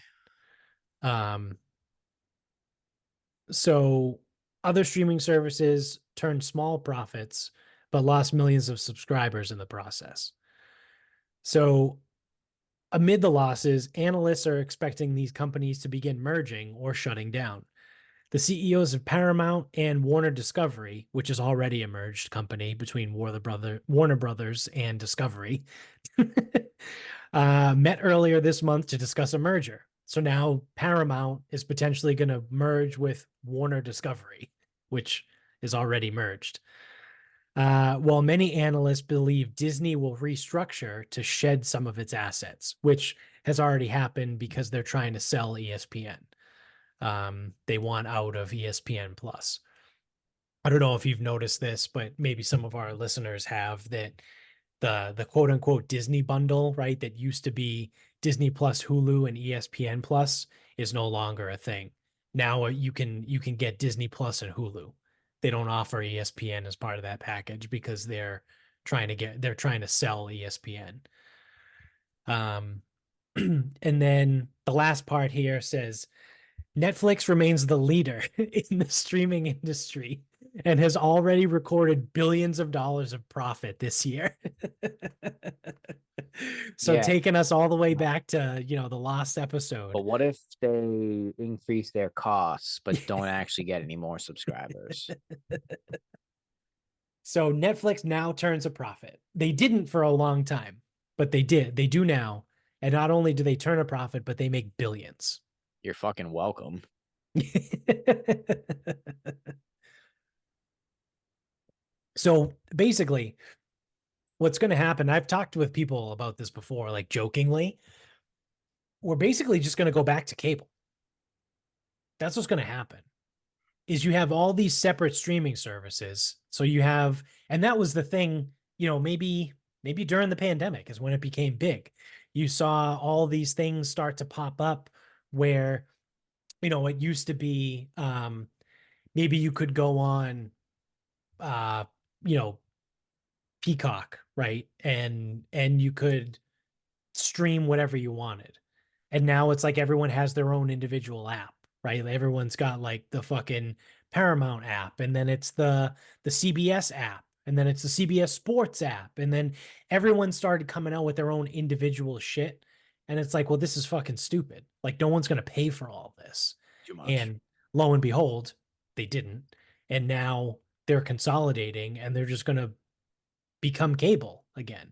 Okay. Um, so other streaming services turned small profits, but lost millions of subscribers in the process. So amid the losses, analysts are expecting these companies to begin merging or shutting down. The CEOs of Paramount and Warner Discovery, which is already a merged company between Warner Brothers and Discovery, met earlier this month to discuss a merger. So now Paramount is potentially going to merge with Warner Discovery, which is already merged. While many analysts believe Disney will restructure to shed some of its assets, which has already happened because they're trying to sell ESPN. They want out of ESPN Plus. I don't know if you've noticed this, but maybe some of our listeners have that the quote unquote Disney bundle, right? That used to be Disney Plus, Hulu, and ESPN Plus is no longer a thing. Now you can get Disney Plus and Hulu. They don't offer ESPN as part of that package because they're trying to sell ESPN. Um, and then the last part here says Netflix remains the leader in the streaming industry and has already recorded billions of dollars of profit this year. So Yeah. taking us all the way back to, the last But episode. what if they increase their costs but don't actually get any more subscribers? So Netflix now turns a profit. They didn't for a long time, but they did. They do now. And not only do they turn a profit, but they make billions. You're fucking welcome. So basically, what's going to happen, I've talked with people about this before, like jokingly, we're basically just going to go back to cable. That's what's going to happen. Is you have all these separate streaming services. So you have, and that was the thing, maybe during the pandemic is when it became big. You saw all these things start to pop up where, it used to be maybe you could go on uh, you know, Peacock, right? And you could stream whatever you wanted. And now it's like everyone has their own individual app, right? Everyone's got like the fucking Paramount app, and then it's the CBS app, and then it's the CBS Sports app, and then everyone started coming out with their own individual shit. And it's like, well, this is fucking stupid. Like no one's going to pay for all this. Too much. And lo and behold, they didn't. And now they're consolidating and they're just going to become cable again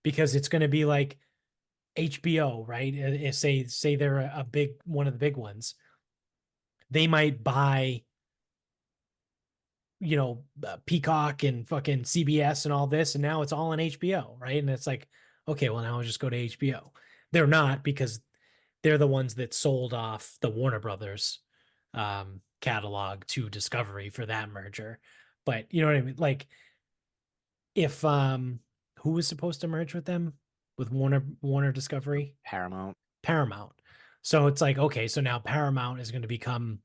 because it's going to be like HBO, right? Say they're a big one of the big ones. They might buy, Peacock and fucking CBS and all this, and now it's all on HBO, right? And it's like, okay, well now I'll just go to HBO. They're not because they're the ones that sold off the Warner Brothers catalog to Discovery for that merger. But you know what I mean? Like if who was supposed to merge with them with Warner Discovery? Paramount. Paramount. So it's like, okay, so now Paramount is going to become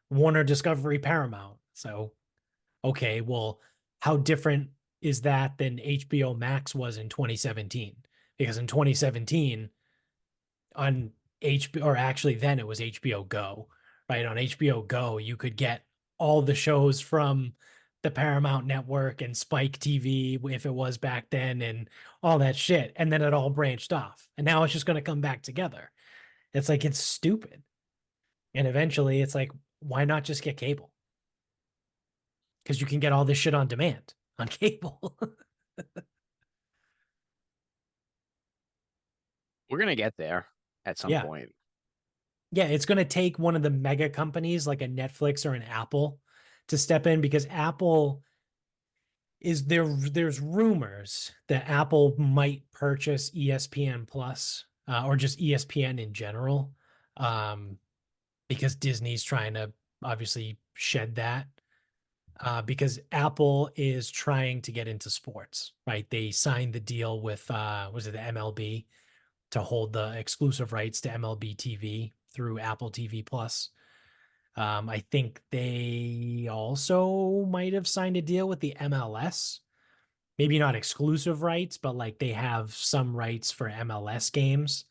Warner Discovery Paramount. So, okay, well, how different is that than HBO Max was in 2017? Because in 2017, on HBO, or actually then it was HBO Go, right? On HBO Go, you could get all the shows from the Paramount Network and Spike TV if it was back then and all that shit. And then it all branched off. And now it's just going to come back together. It's like, it's stupid. And eventually it's like, why not just get cable? Because you can get all this shit on demand on cable. We're gonna get there at some Yeah. point. Yeah. It's going to take one of the mega companies like a Netflix or an Apple to step in because Apple is there's rumors that Apple might purchase ESPN Plus or just ESPN in general um, because Disney's trying to obviously shed that. because Apple is trying to get into sports, right? They signed the deal with was it the MLB to hold the exclusive rights to MLB TV through Apple TV Plus. I think they also might have signed a deal with the MLS. Maybe not exclusive rights, but like they have some rights for MLS games.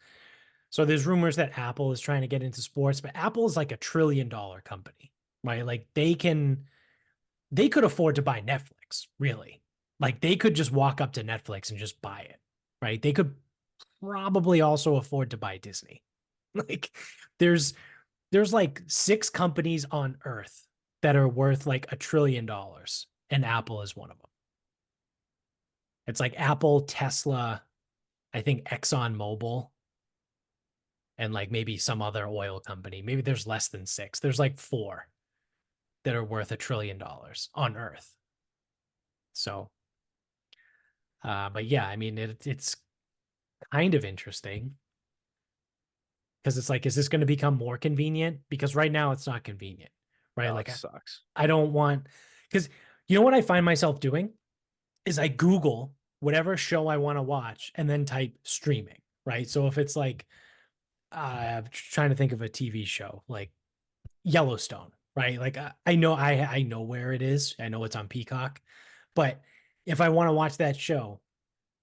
So there's rumors that Apple is trying to get into sports, but Apple is like $1 trillion company, right? Like they could afford to buy Netflix, really. Like they could just walk up to Netflix and just buy it, right? They could probably also afford to buy Disney. Like there's there's like six companies on earth that are worth like $1 trillion, and Apple is one of them. It's like Apple, Tesla, I think Exxon Mobil, and like maybe some other oil company. Maybe there's less than six. There's like four that are worth $1 trillion on earth. So, but yeah, I mean, it's kind of interesting because it's like, is this going to become more convenient? Because right now it's not convenient, right? Oh, Like, it sucks. I don't want, because you know what I find myself doing is I Google whatever show I want to watch and then type streaming, right? So if it's like, I'm trying to think of a TV show like Yellowstone, right? Like I know where it is. I know it's on Peacock, but if I want to watch that show,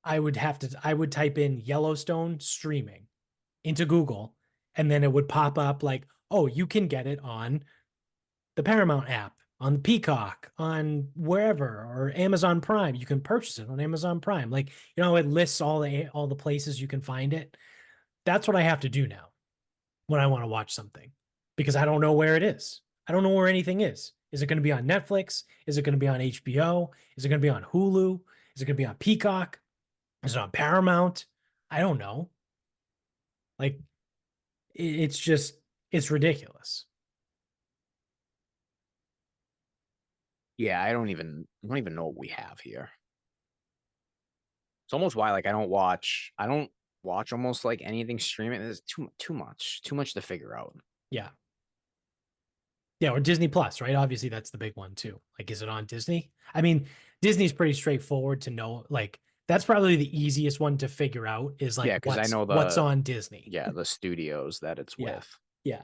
I would type in Yellowstone streaming into Google, and then it would pop up like, oh, you can get it on the Paramount app, on the Peacock, on wherever, or Amazon Prime. You can purchase it on Amazon Prime. Like, it lists all the places you can find it. That's what I have to do now when I want to watch something because I don't know where it is. I don't know where anything is. Is it going to be on Netflix? Is it going to be on HBO? Is it going to be on Hulu? Is it going to be on Peacock? Is it on Paramount? I don't know. Like it's just it's ridiculous. Yeah, I don't even know what we have here. It's almost why like I don't watch almost like anything streaming. There's too much to figure out. Yeah. Yeah, or Disney Plus, right? Obviously that's the big one too. Like is it on Disney? I mean, Disney's pretty straightforward to know. Like that's probably the easiest one to figure out is like Yeah, because I know what's on Disney. the studios that it's Yeah. with. Yeah.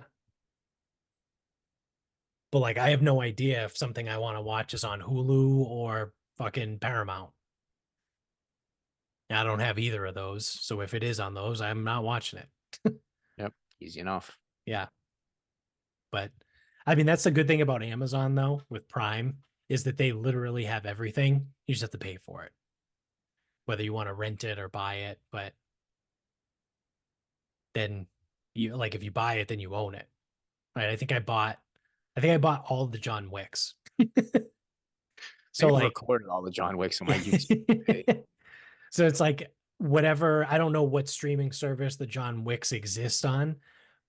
But like I have no idea if something I want to watch is on Hulu or fucking Paramount. I don't have either of those. So if it is on those, I'm not watching it. Yep, easy enough. Yeah. But I mean, that's the good thing about Amazon though, with Prime, is that they literally have everything. You just have to pay for it, whether you want to rent it or buy it. But then you like if you buy it, then you own it. Right. I think I bought all the John Wicks. I So think I've like recorded all the John Wicks on my YouTube. Page. so it's like whatever, I don't know what streaming service the John Wicks exist on,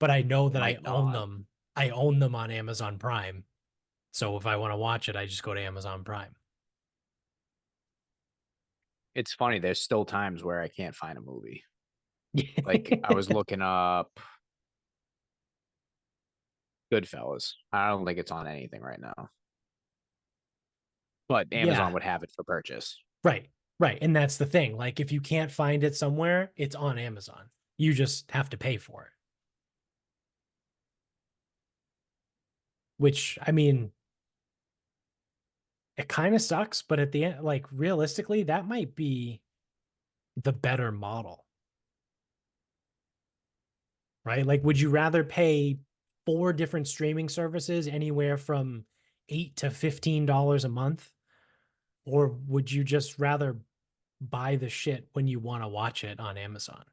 but I know It that I might own not. them. I own them on Amazon Prime. So if I want to watch it, I just go to Amazon Prime. It's funny. There's still times where I can't find a movie. Like I was looking up Goodfellas. I don't think it's on anything right now, but Amazon Yeah, would have it for purchase. right. Right. And that's the thing. Like if you can't find it somewhere, it's on Amazon. You just have to pay for it. Which I mean, it kind of sucks, but at the end, like realistically, that might be the better model, right? Like, would you rather pay four different streaming services anywhere from $8 to $15 a month? Or would you just rather buy the shit when you want to watch it on Amazon?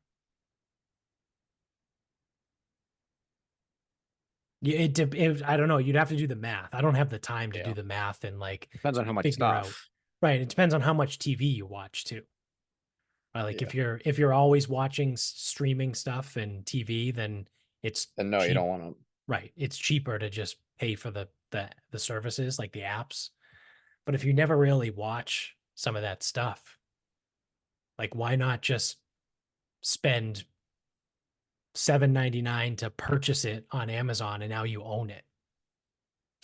Yeah, I don't know. You'd have to do the math. I don't have the time to do Yeah, the math and like depends on how much figure out. stuff. Right. It depends on how much TV you watch too. Right? Like Yeah. if you're always watching streaming stuff and TV, then it's Then no, you cheap. don't want to. Right. It's cheaper to just pay for the services like the apps. But if you never really watch some of that stuff, like why not just spend $7.99 to purchase it on Amazon and now you own it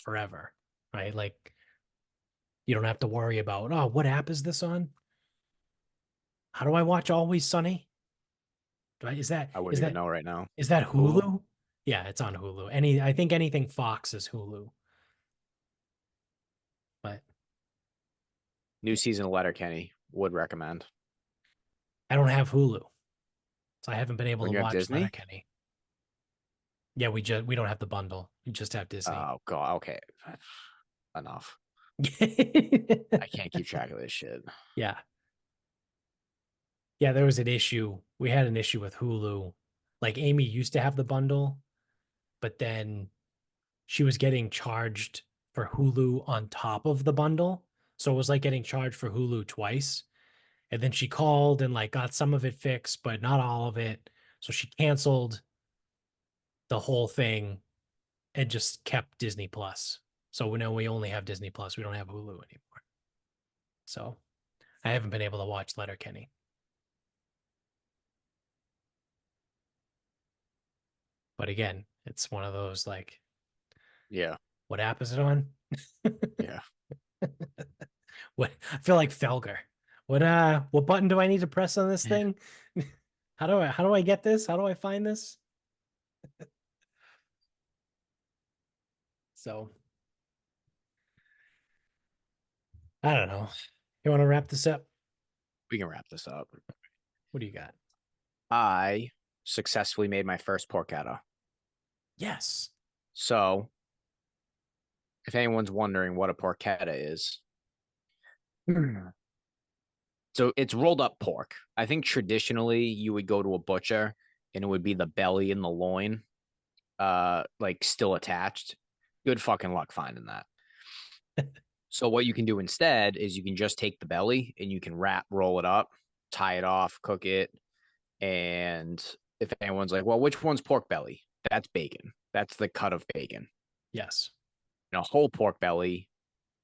forever, right? Like You don't have to worry about, oh, what app is this on? How do I watch Always Sunny? Is that I is wouldn't even that know right now. is that Hulu? Hulu? Yeah, it's on Hulu. I think anything Fox is Hulu, but New season of Letterkenny. Would recommend. I don't have Hulu, so I haven't been able Don't to you have watch Disney? Letterkenny. Yeah, we don't have the bundle. We just have Disney. Oh god. Okay. Enough. I can't keep track of this shit. Yeah. Yeah, there was an issue. We had an issue with Hulu. Like Amy used to have the bundle, but then she was getting charged for Hulu on top of the bundle. So it was like getting charged for Hulu twice. And then she called and like got some of it fixed, but not all of it. So she canceled the whole thing and just kept Disney Plus. So we know we only have Disney Plus. We don't have Hulu anymore. So I haven't been able to watch Letterkenny. But again, it's one of those like, Yeah. what app is it on? Yeah. What I feel like Felger. What button do I need to press on this thing? How do I get this? How do I find this? So I don't know. You want to wrap this up? We can wrap this up. What do you got? I successfully made my first porchetta. Yes. So, if anyone's wondering what a porchetta is, so it's rolled up pork. I think traditionally you would go to a butcher and it would be the belly and the loin, like still attached. Good fucking luck finding that. So what you can do instead is you can just take the belly and you can roll it up, tie it off, cook it. And if anyone's like, well, which one's pork belly? That's bacon. That's the cut of bacon. Yes. And a whole pork belly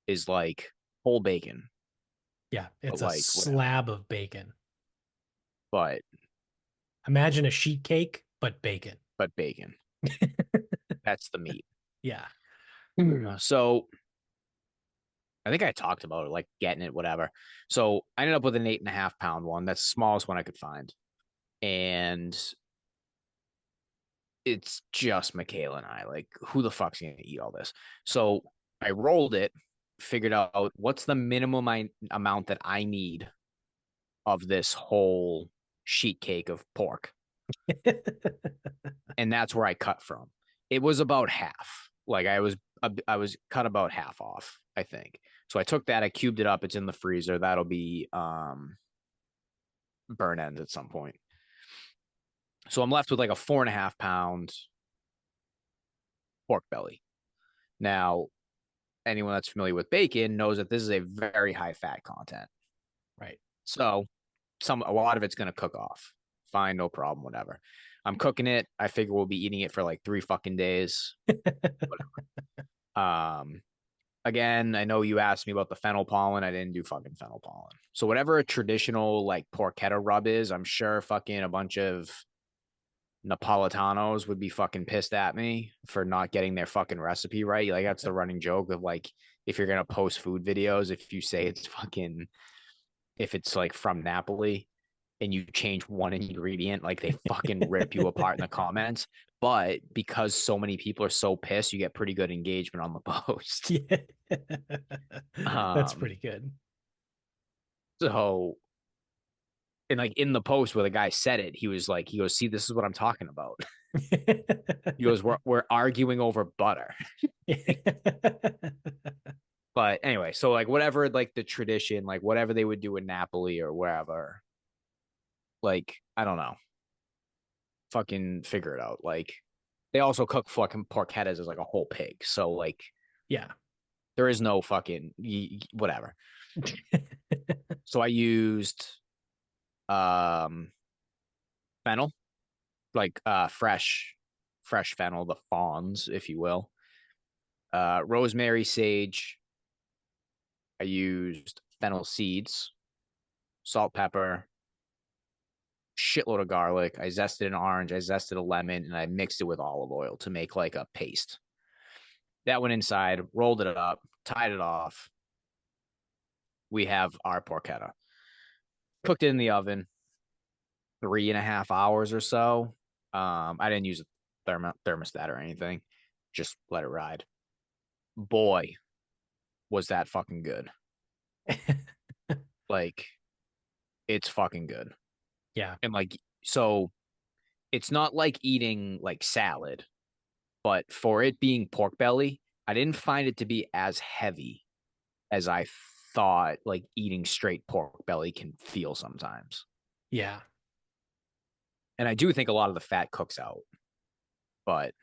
is like whole bacon, Yeah. but It's a like whatever. slab of bacon. But Imagine a sheet cake, but bacon. bacon. That's the meat. Yeah. So I think I talked about it, like getting it, whatever. So I ended up with an 8.5 pound one. That's the smallest one I could find. And it's just Michaela and I. Like, who the fuck's gonna eat all this? So I rolled it, figured out what's the minimum amount that I need of this whole sheet cake of pork. And that's where I cut from. It was about half. Like I was cut about half off, I think. So I took that, I cubed it up. It's in the freezer. That'll be burn ends at some point. So I'm left with like a 4.5 pound pork belly. Now, anyone that's familiar with bacon knows that this is a very high fat content. Right. So a lot of it's gonna cook off. Fine, no problem, whatever. I'm cooking it. I figure we'll be eating it for like 3 fucking days. Um, again, I know you asked me about the fennel pollen. I didn't do fucking fennel pollen. So whatever a traditional like porchetta rub is, I'm sure fucking a bunch of Napolitanos would be fucking pissed at me for not getting their fucking recipe right. Like that's the running joke of like if you're gonna post food videos, if you say it's fucking if it's like from Napoli and you change one ingredient, like they fucking rip you apart in the comments. But because so many people are so pissed, you get pretty good engagement on the post. Yeah. That's Um, pretty good. so and like in the post where the guy said it, he goes, see, this is what I'm talking about. He goes, we're arguing over butter. But anyway, so like whatever like the tradition, like whatever they would do in Napoli or wherever, like I don't know, fucking figure it out. Like they also cook fucking porchettas as like a whole pig, so like Yeah. there is no fucking whatever. So I used um fennel, like fresh fennel, the fawns, if you will. Rosemary, sage. I used fennel seeds, salt, pepper, shitload of garlic. I zested an orange, I zested a lemon, and I mixed it with olive oil to make like a paste. That went inside, rolled it up, tied it off, we have our porchetta. Cooked it in the oven 3.5 hours or so. I didn't use a thermostat or anything. Just let it ride. Boy, was that fucking good. Like, it's fucking good. Yeah. And like, so it's not like eating like salad, but for it being pork belly, I didn't find it to be as heavy as I thought like eating straight pork belly can feel sometimes. Yeah. And I do think a lot of the fat cooks out, but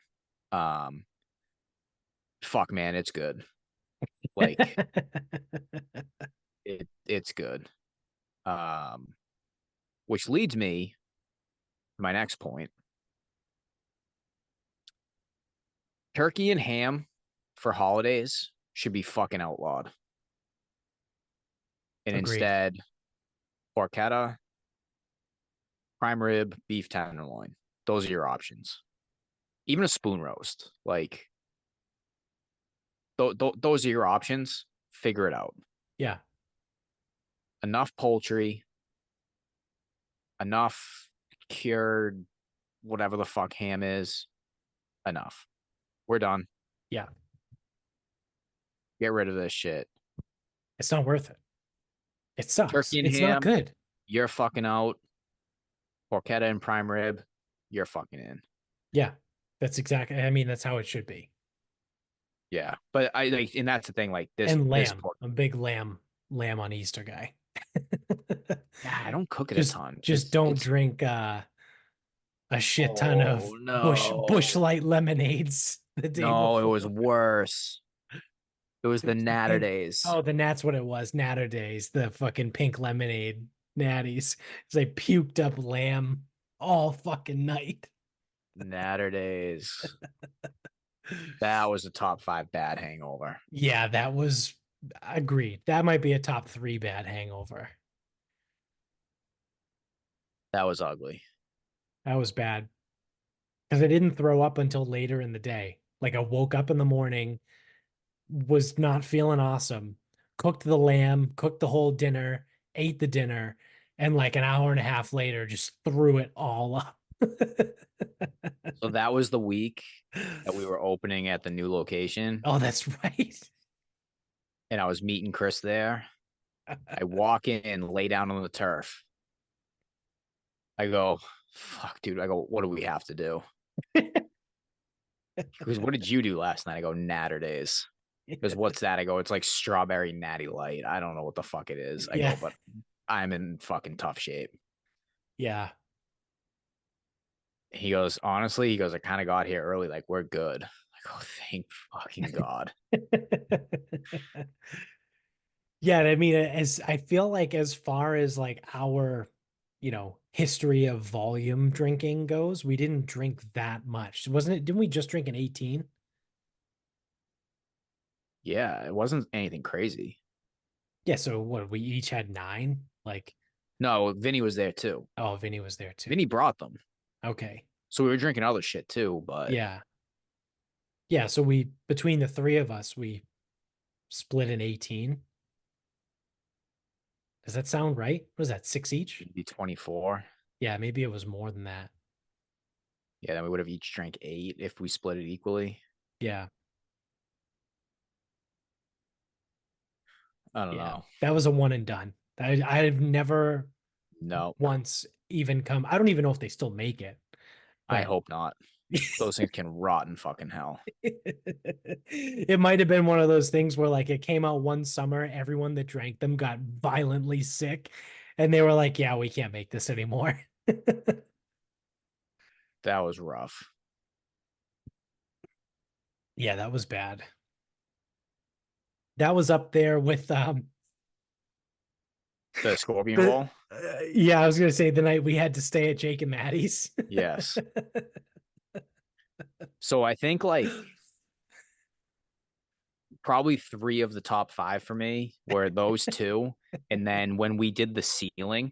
um fuck man, it's good. Like it's good. Um which leads me to my next point. Turkey and ham for holidays should be fucking outlawed. And Agreed. instead, porchetta, prime rib, beef tenderloin. Those are your options. Even a spoon roast. Like those are your options. Figure it out. Yeah. Enough poultry, enough cured whatever the fuck ham is. Enough. We're done. Yeah. Get rid of this shit. It's not worth it. It sucks. Turkey and It's not ham, good. you're fucking out. Porchetta and prime rib, you're fucking in. Yeah. That's exactly, I mean, that's how it should be. Yeah, but I like, and that's the thing. Like And this lamb. pork. I'm a big lamb on Easter guy. Yeah, I don't cook it a just ton. just don't It's drink a shit ton oh of bush no, light lemonades the day no, it was before. worse. It was the natter And days. oh, then that's what it was. Natter days, the fucking pink lemonade natties. It's like puked up lamb all fucking night. Natter days. That was a top five bad hangover. Yeah, that was agreed. That might be a top three bad hangover. That was ugly. That was bad because I didn't throw up until later in the day. Like I woke up in the morning, was not feeling awesome, cooked the lamb, cooked the whole dinner, ate the dinner, and like an hour and a half later, just threw it all up. So that was the week that we were opening at the new location, Oh, that's right. and I was meeting Chris there. I walk in, lay down on the turf. I go, fuck, dude. I go, what do we have to do? Because what did you do last night? I go, natter days. Because what's that? I go, it's like strawberry natty light. I don't know what the fuck it is. I Yeah. go, but I'm in fucking tough shape. Yeah. He goes, honestly, he goes, I kind of got here early. Like, we're good. I go, thank fucking God. Yeah, I mean, as I feel like as far as like our, history of volume drinking goes, we didn't drink that much. Wasn't it? Didn't we just drink an 18? Yeah, it wasn't anything crazy. Yeah, so what, we each had nine? Like, No, Vinny was there too. oh, Vinny was there too. Vinny brought them. Okay. So we were drinking other shit too, but Yeah. Yeah, so we between the three of us, we split an 18. Does that sound right? Was that six each? maybe 24. Yeah, maybe it was more than that. Yeah, then we would have each drank 8 if we split it equally. Yeah. I don't Yeah. know. That was a one and done. I've never No, once even come. I don't even know if they still make it, I but hope not. Those things can rot in fucking hell. it might have been one of those things where like it came out one summer, everyone that drank them got violently sick, and they were like, "Yeah, we can't make this anymore." That was rough. Yeah, that was bad. That was up there with The scorpion the bowl? yeah, I was gonna say the night we had to stay at Jake and Maddie's. Yes. So I think like probably 3 of the top 5 for me were those two. And then when we did the ceiling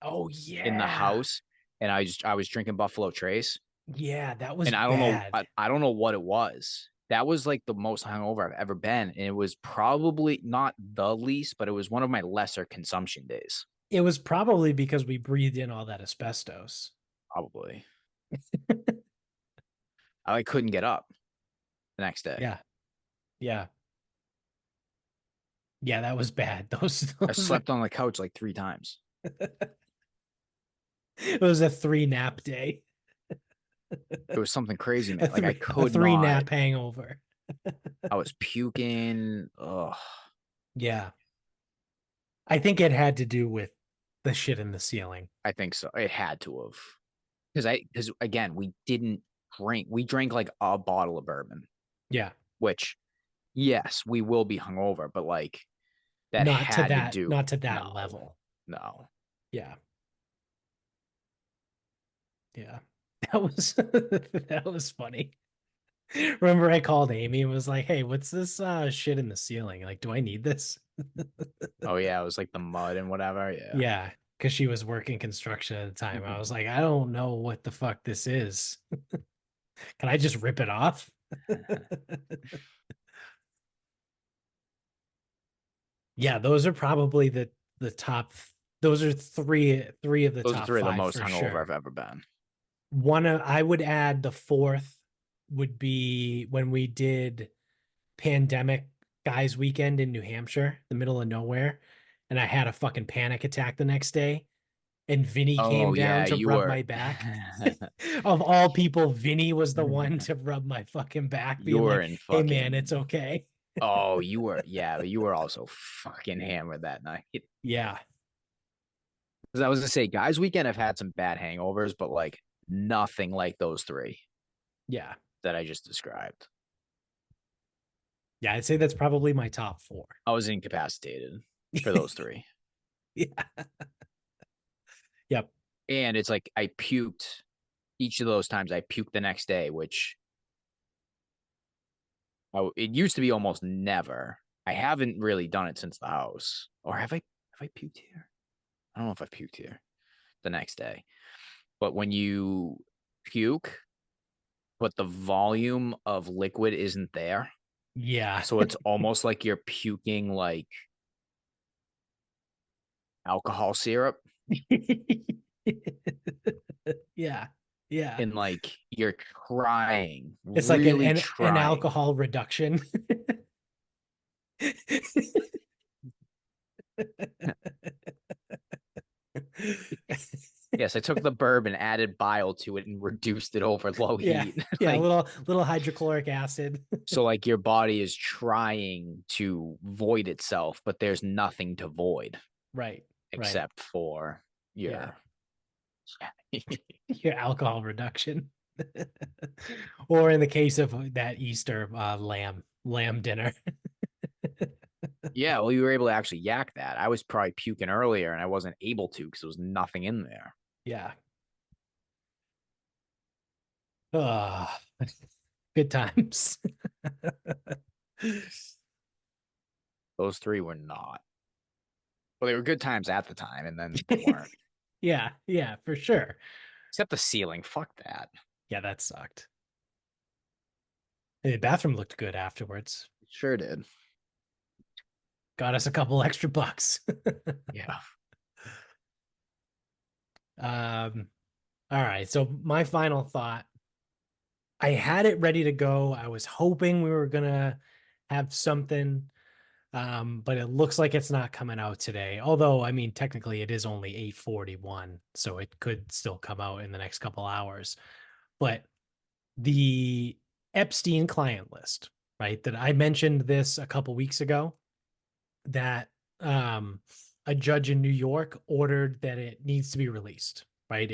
Oh in the yeah. house, and I was drinking Buffalo Trace, Yeah, that was and I don't know bad. I don't know what it was. that was like the most hungover I've ever been. And it was probably not the least, but it was one of my lesser consumption days. It was probably because we breathed in all that asbestos. Probably. I like couldn't get up the next day. Yeah. Yeah. Yeah, that was bad. I Those are, slept on the couch like 3 times. it was a 3 nap day. It was something crazy, man. Like I A could three not. nap hangover. I was puking. Ugh. Yeah. I think it had to do with the shit in the ceiling. I think so. It had to have. Because again, we didn't drink. We drank like a bottle of bourbon, Yeah. which yes, we will be hungover, but like that Not to had to that, do. not to that No, level. no. Yeah. Yeah. That was that was funny. Remember I called Amy and was like, "Hey, what's this shit in the ceiling? Like, do I need this?" Oh yeah, it was like the mud and whatever. Yeah. Yeah, because she was working construction at the time. I was like, "I don't know what the fuck this is. Can I just rip it off?" Yeah, those are probably the top. Those are three of the Those are top three of the five most for hungover I've sure. ever been. I would add the fourth would be when we did pandemic guys weekend in New Hampshire, the middle of nowhere, and I had a fucking panic attack the next day. And Vinny Oh came down yeah, to you rub were my back. Of all people, Vinny was the one to rub my fucking back, you being were like, in "Hey man, it's fucking okay." oh, you were yeah, but you were also fucking hammered that night. Yeah, Because I was gonna say, guys, weekend I've had some bad hangovers, but like nothing like those three yeah, that I just described. yeah. I'd say that's probably my top four. I was incapacitated for those three. Yeah. Yep. And it's like I puked each of those times I puked the next day, which it used to be almost never. I haven't really done it since the house. Or have I puked here? I don't know if I've puked here the next day. But when you puke, but the volume of liquid isn't there. Yeah. So it's almost like you're puking like alcohol syrup Yeah. Yeah. and like you're trying, It's like really an trying. alcohol reduction. Yes, I took the bourbon, added bile to it, and reduced it over low Yeah. heat. Yeah. A Like, little hydrochloric acid. so like your body is trying to void itself, but there's nothing to void Right. Right. except for Yeah. your Your alcohol reduction. Or in the case of that Easter lamb dinner. Yeah, well, you were able to actually yak that. I was probably puking earlier and I wasn't able to because there was nothing in there. Yeah. Ah, good times. Those three were not. Well, they were good times at the time, and then they weren't. Yeah, yeah, for sure. Except the ceiling. Fuck that. Yeah, that sucked. And the bathroom looked good afterwards. It sure did. Got us a couple extra bucks. Yeah. um, all right. So my final thought, I had it ready to go. I was hoping we were gonna have something, but it looks like it's not coming out today. Although, I mean, technically it is only 8:41, so it could still come out in the next couple hours. But the Epstein client list, right? That I mentioned this a couple weeks ago, that a judge in New York ordered that it needs to be released, right?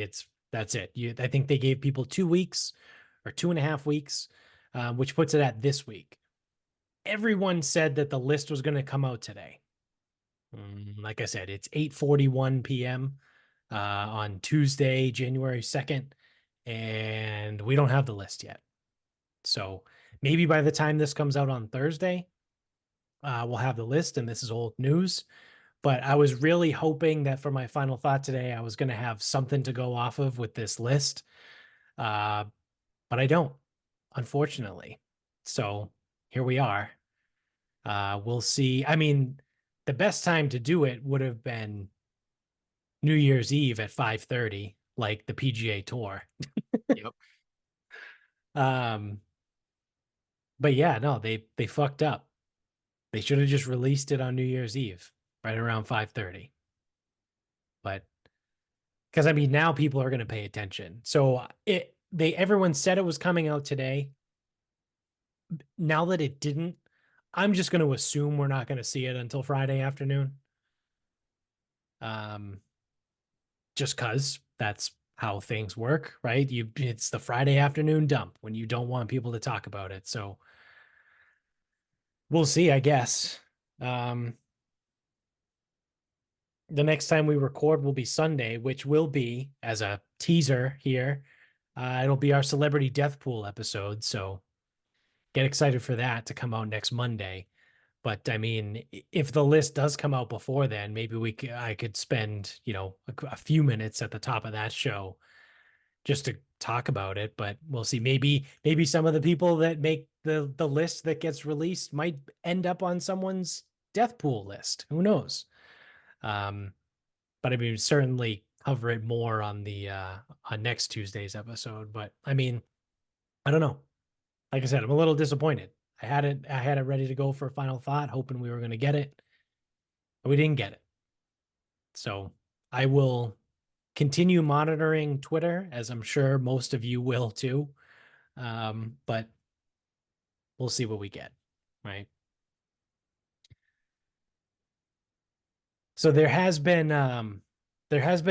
That's it. I think they gave people 2 weeks or 2.5 weeks, which puts it at this week. Everyone said that the list was going to come out today. Like I said, it's 8:41 p.m. On Tuesday, January 2nd, and we don't have the list yet. So maybe by the time this comes out on Thursday, we'll have the list, and this is old news. But I was really hoping that for my final thought today, I was going to have something to go off of with this list. Uh, but I don't, unfortunately. So here we are. We'll see. I mean, the best time to do it would have been New Year's Eve at 5:30, like the PGA Tour. Yep. Um, but yeah, no, they fucked up. They should have just released it on New Year's Eve, right around 5:30. But because I mean, now people are going to pay attention. So everyone said it was coming out today. Now that it didn't, I'm just going to assume we're not going to see it until Friday afternoon. Um, just because that's how things work, right? It's the Friday afternoon dump when you don't want people to talk about it. So we'll see, I guess. Um, the next time we record will be Sunday, which will be, as a teaser here, it'll be our celebrity death pool episode. So get excited for that to come out next Monday. But I mean, if the list does come out before then, maybe I could spend, a few minutes at the top of that show just to talk about it. But we'll see. Maybe some of the people that make the list that gets released might end up on someone's death pool list. Who knows? Um, but I mean, certainly cover it more on the on next Tuesday's episode. But I mean, I don't know. Like I said, I'm a little disappointed. I had it ready to go for a final thought, hoping we were going to get it, but we didn't get it. So I will continue monitoring Twitter, as I'm sure most of you will too. But we'll see what we get, right? So there has been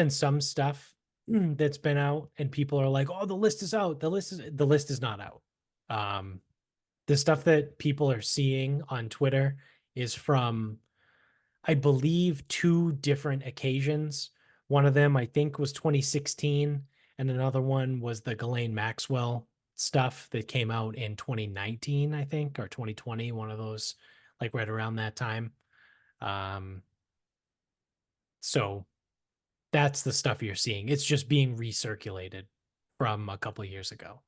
some stuff that's been out, and people are like, "Oh, the list is out. The list is not out." Um, the stuff that people are seeing on Twitter is from, I believe, two different occasions. One of them, I think, was 2016, and another one was the Ghislaine Maxwell stuff that came out in 2019, I think, or 2020, one of those, like right around that time. Um, so that's the stuff you're seeing. It's just being recirculated from a couple of years ago.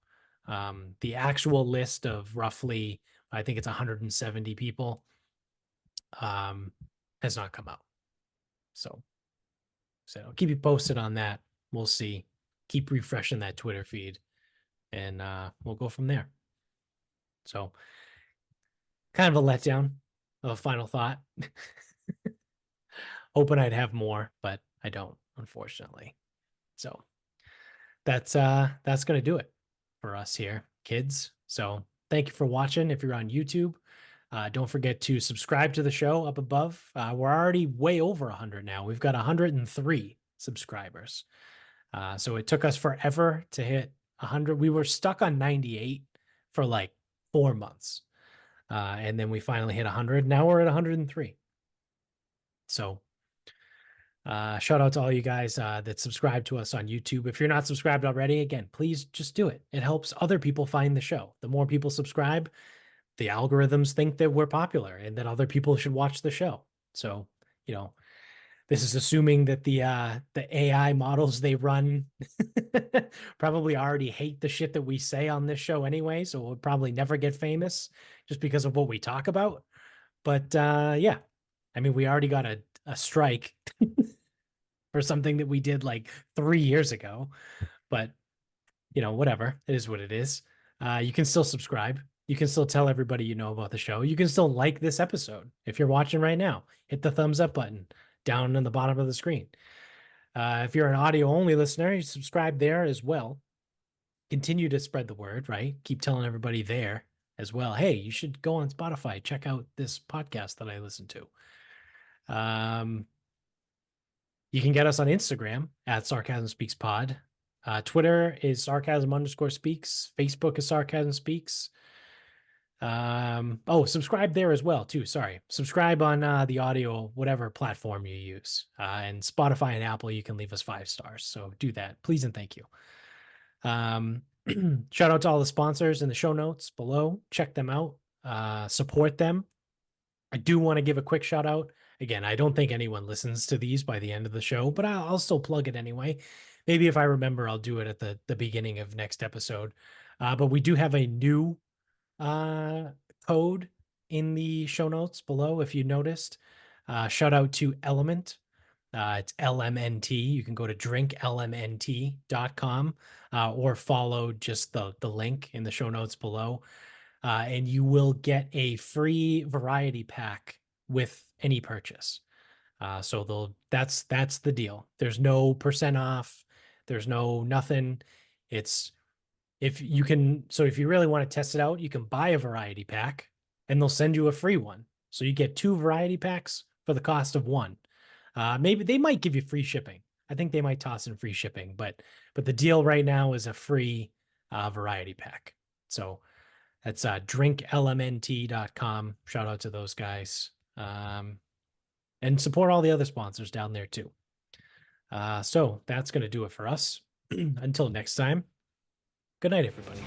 The actual list of roughly, I think it's 170 people, um, has not come out. So I'll keep you posted on that. We'll see. Keep refreshing that Twitter feed, and we'll go from there. So kind of a letdown of a final thought. Hoping I'd have more, but I don't, unfortunately. So that's gonna do it for us here, kids. So thank you for watching. If you're on YouTube, don't forget to subscribe to the show up above. We're already way over 100 now. We've got 103 subscribers. So it took us forever to hit 100. We were stuck on 98 for like 4 months. And then we finally hit 100. Now we're at 103. So shout out to all you guys that subscribe to us on YouTube. If you're not subscribed already, again, please just do it. It helps other people find the show. The more people subscribe, the algorithms think that we're popular and that other people should watch the show. So, this is assuming that the AI models they run probably already hate the shit that we say on this show anyway, so we'll probably never get famous just because of what we talk about. But yeah, I mean, we already got a strike for something that we did like 3 years ago. But whatever. It is what it is. You can still subscribe. You can still tell everybody you know about the show. You can still like this episode. If you're watching right now, hit the thumbs up button down on the bottom of the screen. If you're an audio only listener, you subscribe there as well. Continue to spread the word, right? Keep telling everybody there as well. Hey, you should go on Spotify, check out this podcast that I listen to. You can get us on Instagram at Sarcasm Speaks Pod. Twitter is sarcasm_speaks. Facebook is sarcasm speaks. Subscribe there as well too. Sorry, subscribe on the audio whatever platform you use. And Spotify and Apple, you can leave us 5 stars. So do that, please and thank you. Shout out to all the sponsors in the show notes below. Check them out. Support them. I do want to give a quick shout out. Again, I don't think anyone listens to these by the end of the show, but I'll still plug it anyway. Maybe if I remember, I'll do it at the beginning of next episode. But we do have a new code in the show notes below if you noticed. Shout out to Element. It's LMNT. You can go to drinklmnt.com or follow just the link in the show notes below. And you will get a free variety pack with any purchase. That's the deal. There's no percent off. There's no nothing. It's if you can, so if you really want to test it out, you can buy a variety pack and they'll send you a free one. So you get 2 variety packs for the cost of one. Maybe they might give you free shipping. I think they might toss in free shipping, but the deal right now is a free variety pack. So that's drinklmnt.com. Shout out to those guys. And support all the other sponsors down there too. So that's going to do it for us. Until next time, good night, everybody.